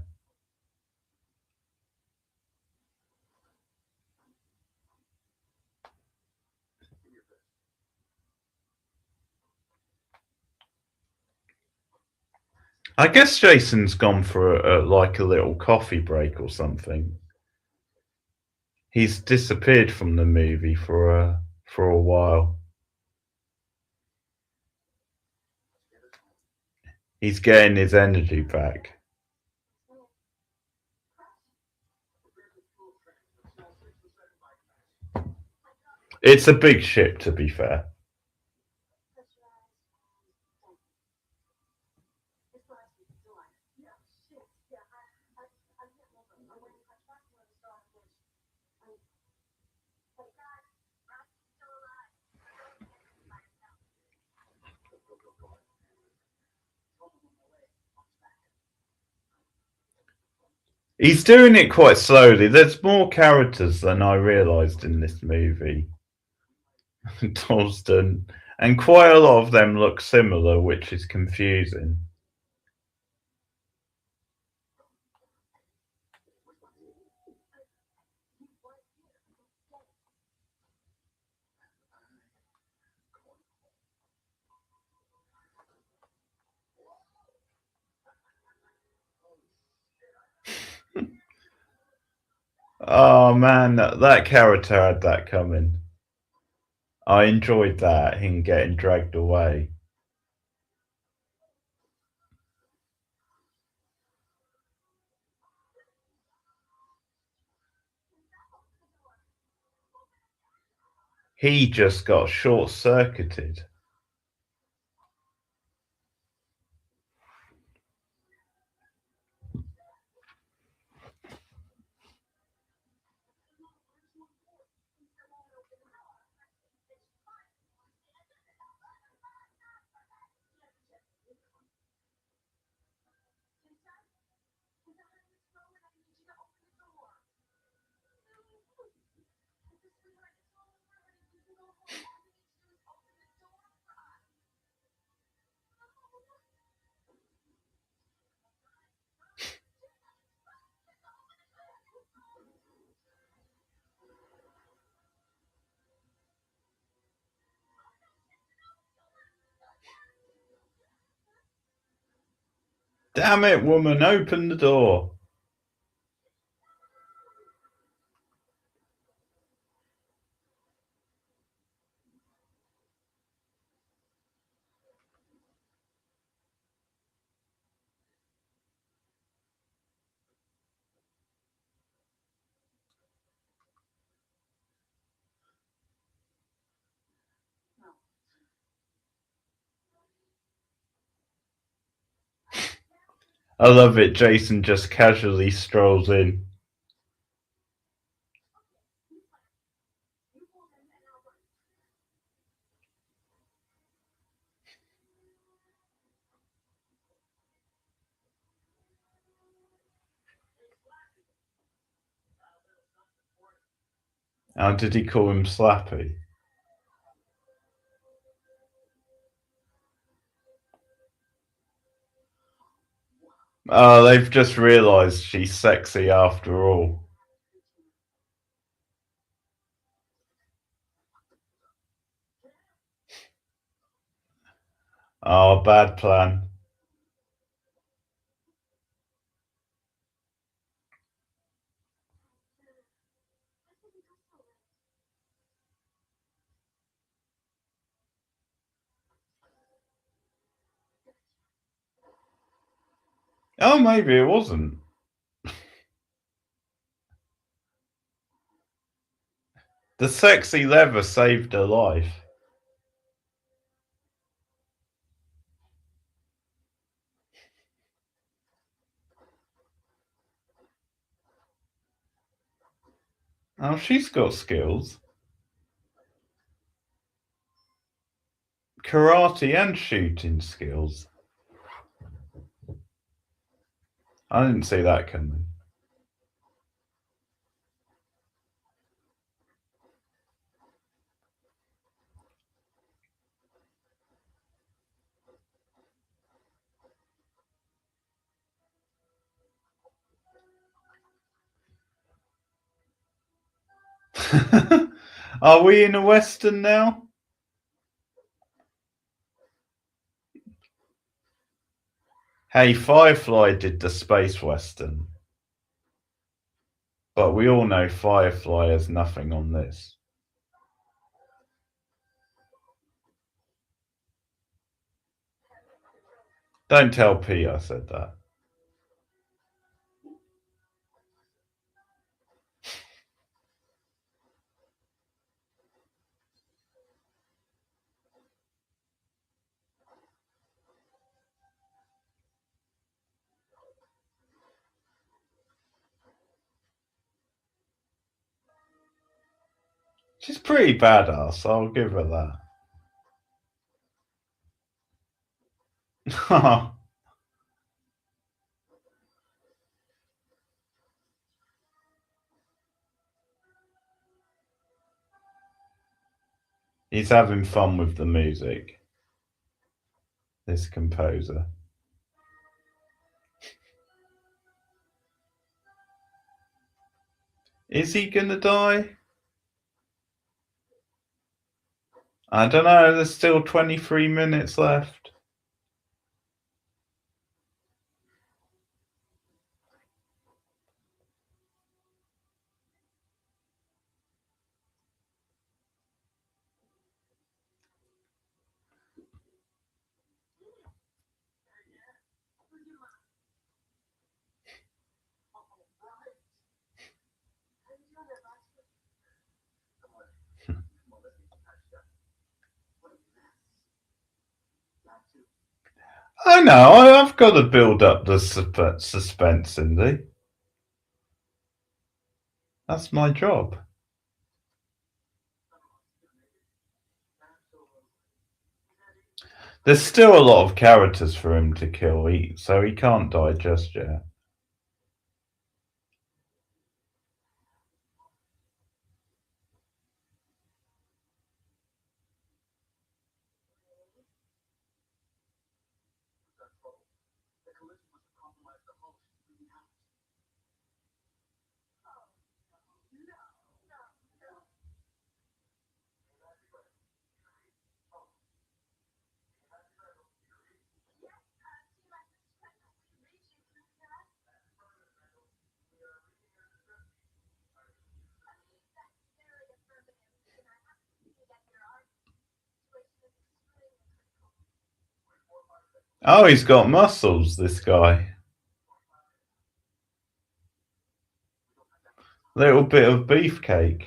I guess Jason's gone for like a little coffee break or something. He's disappeared from the movie for a while. He's getting his energy back. It's a big ship, to be fair. He's doing it quite slowly. There's more characters than I realised in this movie. Dalston, and quite a lot of them look similar, which is confusing. Oh man, that character had that coming. I enjoyed that, him getting dragged away. He just got short circuited. Damn it, woman, open the door. I love it. Jason just casually strolls in. How did he call him Slappy? Oh, they've just realised she's sexy after all. Oh, bad plan. Oh, maybe it wasn't. The sexy leather saved her life. Oh, she's got skills. Karate and shooting skills. I didn't see that coming. Are we in a western now? Hey, Firefly did the space western, but we all know Firefly has nothing on this. Don't tell P I said that. She's pretty badass, I'll give her that. He's having fun with the music, this composer. Is he gonna die? I don't know, there's still 23 minutes left. I know, I've got to build up the suspense, Cindy. That's my job. There's still a lot of characters for him to kill, so he can't die just yet. Oh, he's got muscles, this guy. Little bit of beefcake.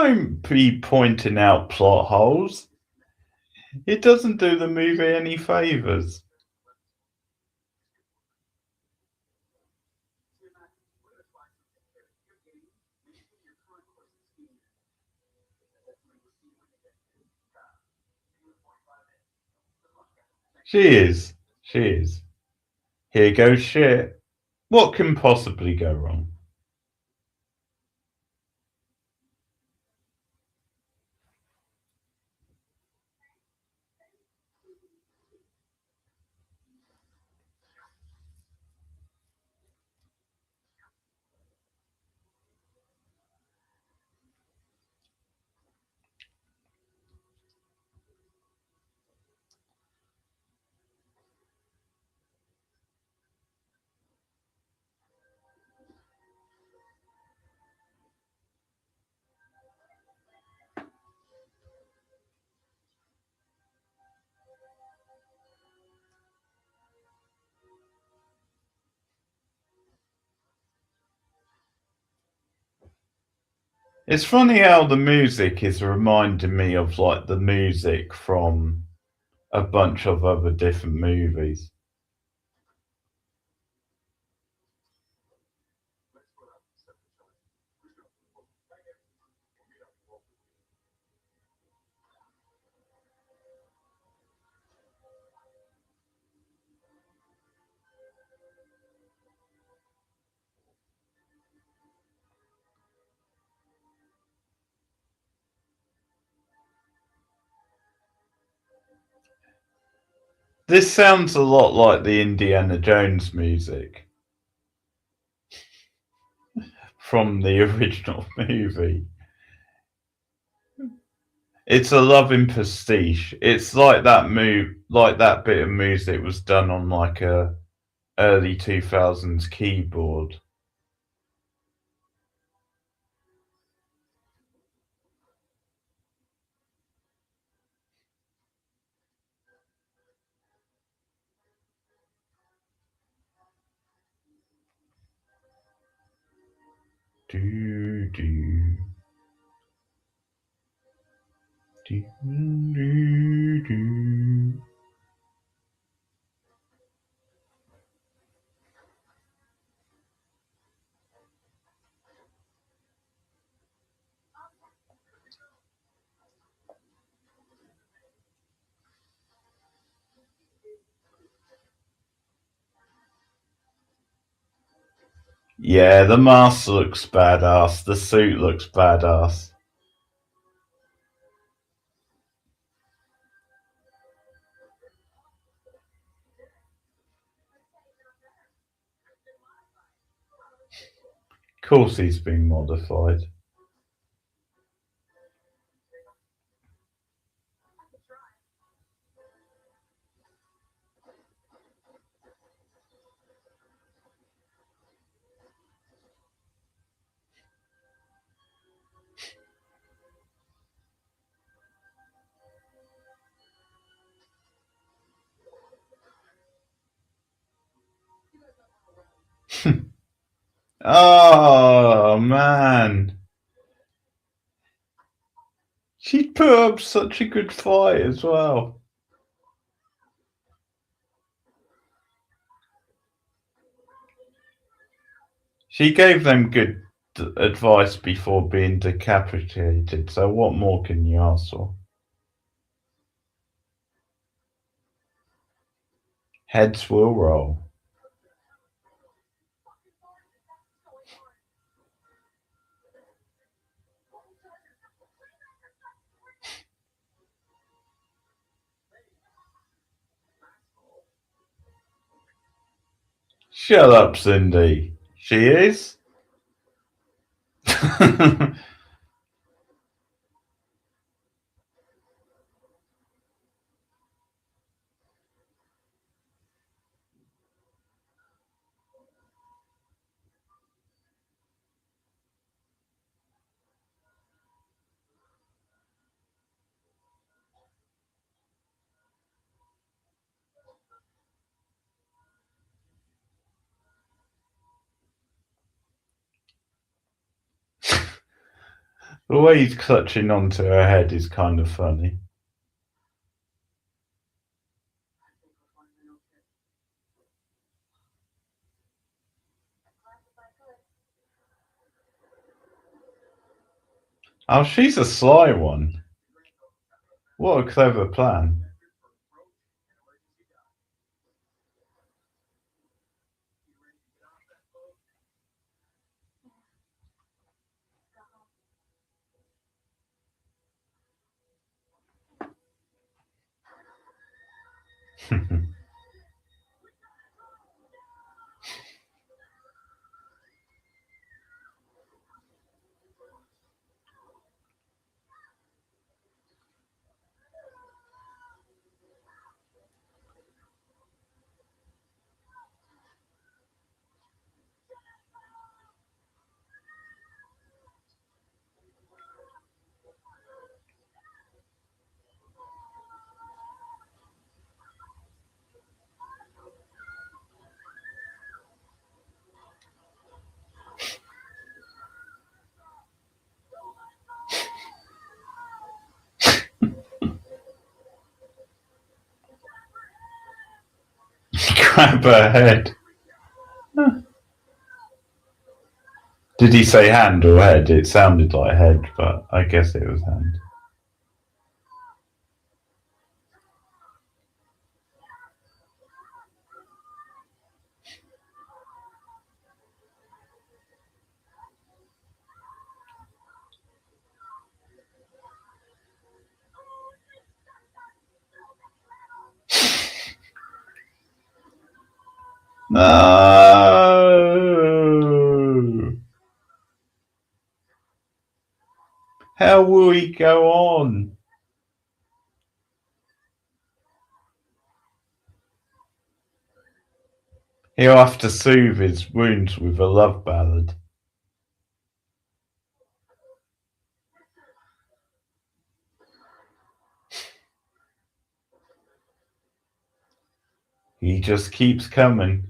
Don't be pointing out plot holes. It doesn't do the movie any favors. She is. She is. Here goes shit. What can possibly go wrong? It's funny how the music is reminding me of like the music from a bunch of other different movies. This sounds a lot like the Indiana Jones music from the original movie. It's a loving pastiche. It's like like that bit of music was done on like a early 2000s keyboard. Do do do do do. Yeah, the mask looks badass. The suit looks badass. Of course, he's been modified. Oh man, she put up such a good fight as well. She gave them good advice before being decapitated, so what more can you ask for? Heads will roll. Shut up, Cindy. She is? The way he's clutching onto her head is kind of funny. Oh, she's a sly one. What a clever plan. Grab her head. Did he say hand or head? It sounded like head, but I guess it was hand. No! How will he go on? He'll have to soothe his wounds with a love ballad. He just keeps coming.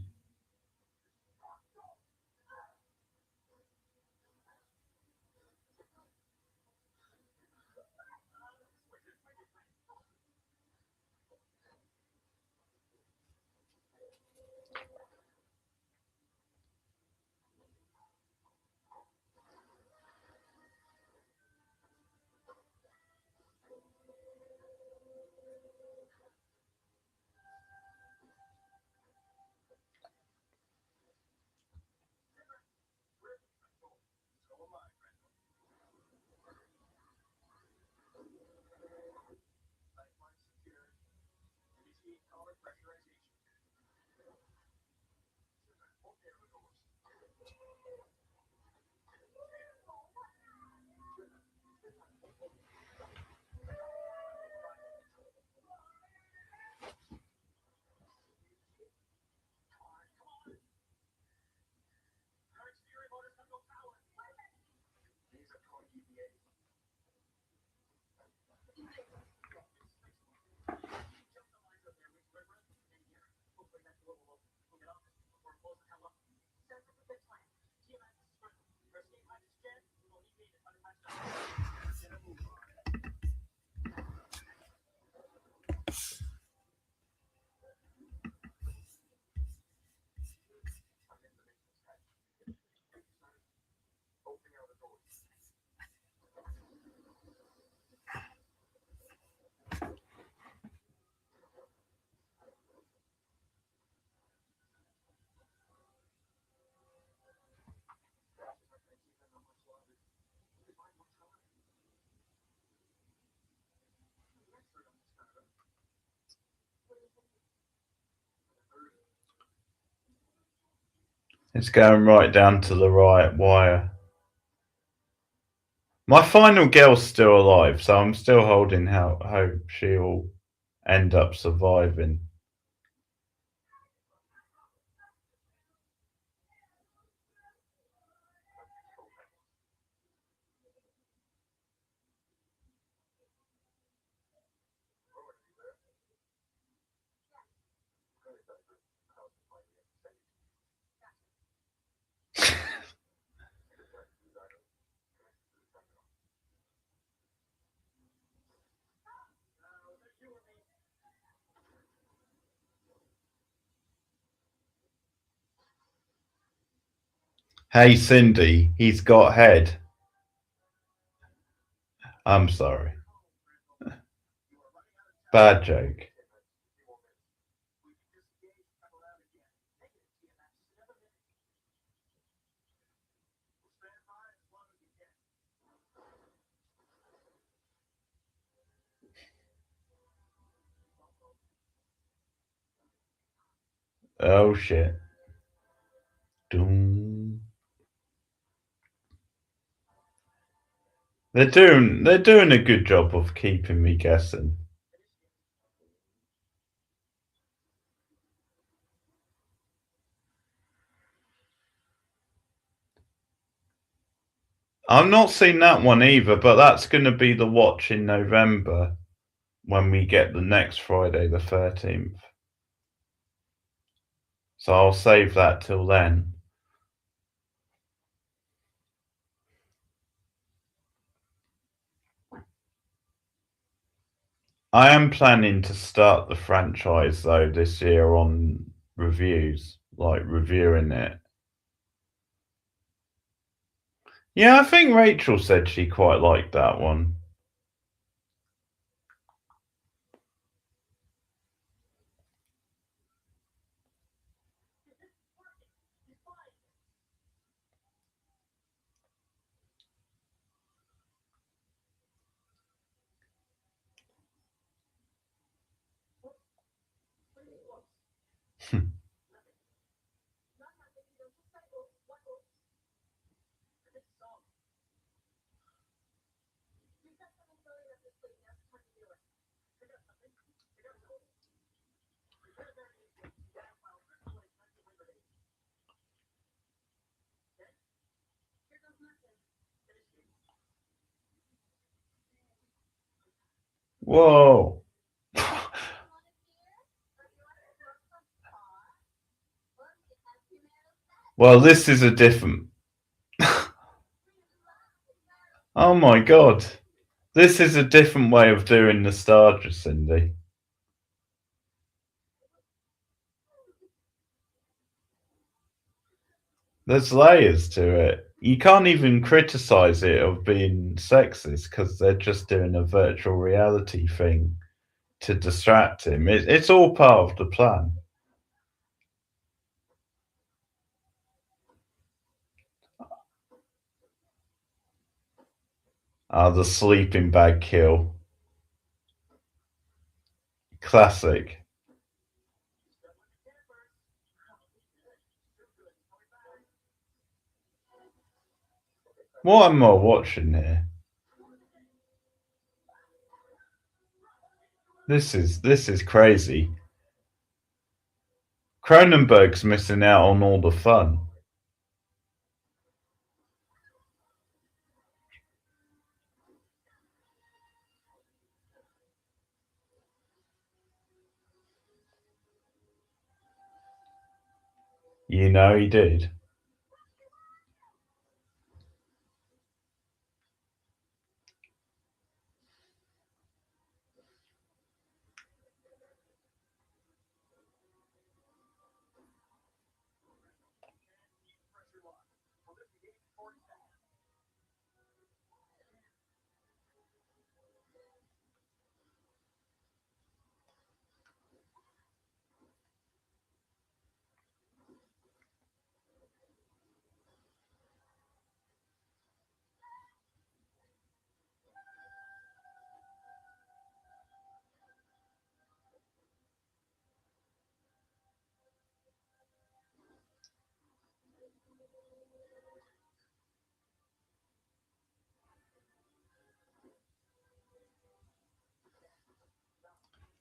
It's going right down to the right wire. My final girl's still alive, so I'm still holding hope she'll end up surviving. Hey Cindy, he's got head. I'm sorry. Bad joke. Oh shit. Doom. They're doing a good job of keeping me guessing. I've not seen that one either, but that's going to be the watch in November when we get the next Friday, the 13th. So I'll save that till then. I am planning to start the franchise though this year on reviews, like reviewing it. Yeah, I think Rachel said she quite liked that one. Whoa. Well, this is a different. Oh my god. This is a different way of doing nostalgia, Cindy. There's layers to it. You can't even criticize it of being sexist because they're just doing a virtual reality thing to distract him. It's all part of the plan. The sleeping bag kill. Classic. What am I watching here? This is crazy. Cronenberg's missing out on all the fun. You know he did.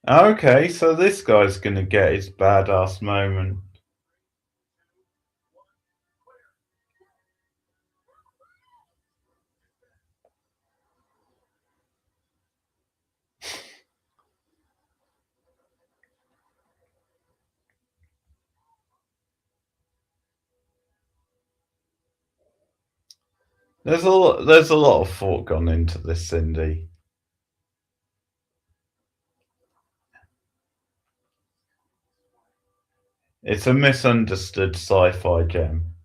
Okay, so this guy's gonna get his badass moment. There's a lot of thought gone into this, Cindy. It's a misunderstood sci-fi gem.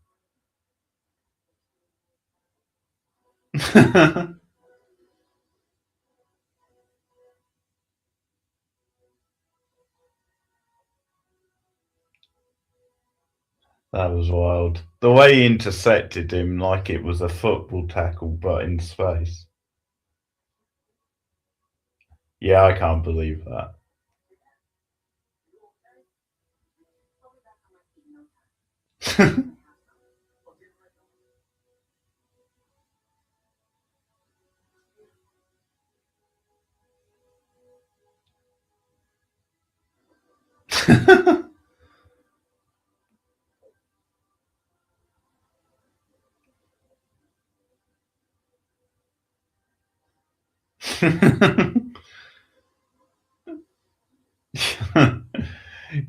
That was wild. The way he intercepted him like it was a football tackle, but in space. Yeah, I can't believe that.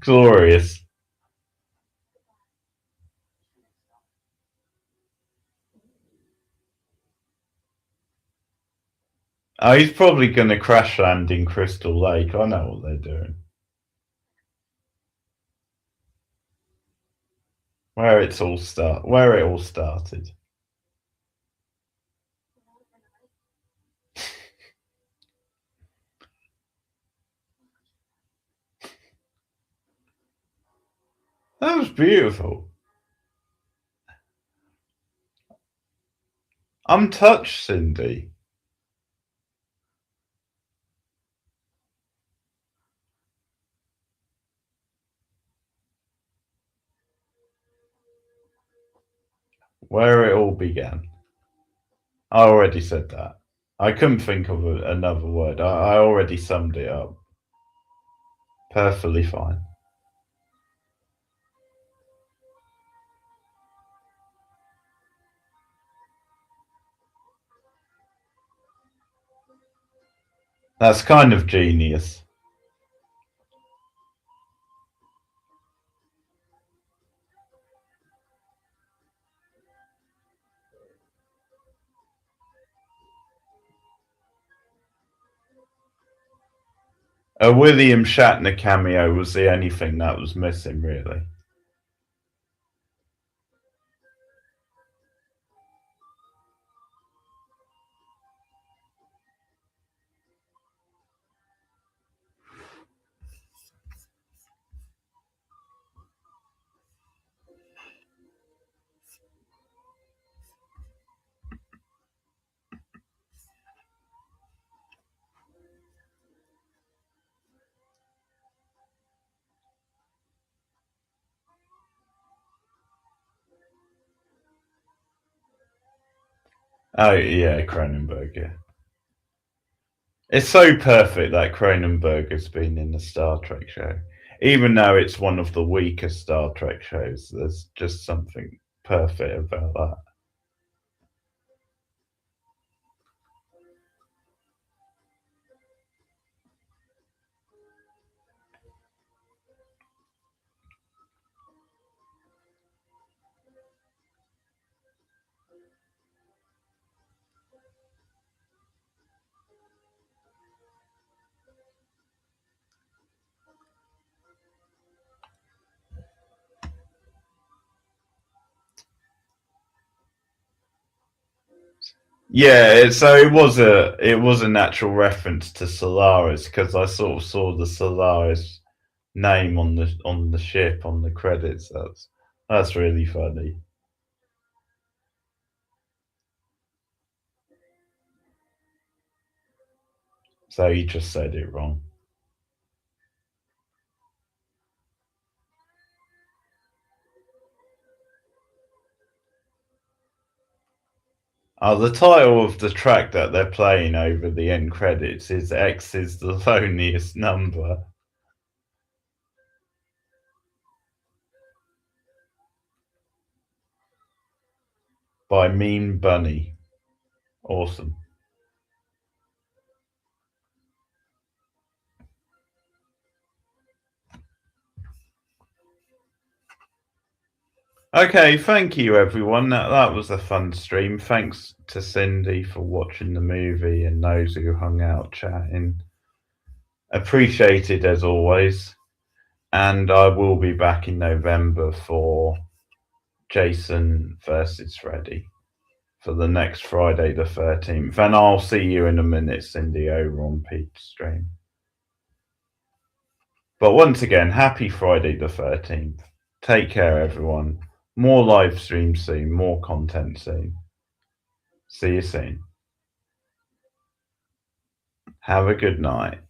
Glorious. Oh, he's probably going to crash land in Crystal Lake. I know what they're doing. Where it all started. That was beautiful. I'm touched, Cindy. Where it all began. I already said that. I couldn't think of another word. I already summed it up. Perfectly fine. That's kind of genius. A William Shatner cameo was the only thing that was missing, really. Oh, yeah, Cronenberg, yeah. It's so perfect that Cronenberg has been in the Star Trek show. Even though it's one of the weaker Star Trek shows, there's just something perfect about that. Yeah, so it was a natural reference to Solaris because I sort of saw the Solaris name on the ship on the credits. That's really funny. So he just said it wrong. The title of the track that they're playing over the end credits is X is the loneliest number by Mean Bunny. Awesome. Okay, thank you everyone. That was a fun stream. Thanks to Cindy for watching the movie and those who hung out chatting. Appreciated as always. And I will be back in November for Jason versus Freddy. for the next Friday the 13th. And I'll see you in a minute, Cindy, over on Pete's stream. But once again, happy Friday the 13th. Take care, everyone. More live streams soon, more content soon. See you soon. Have a good night.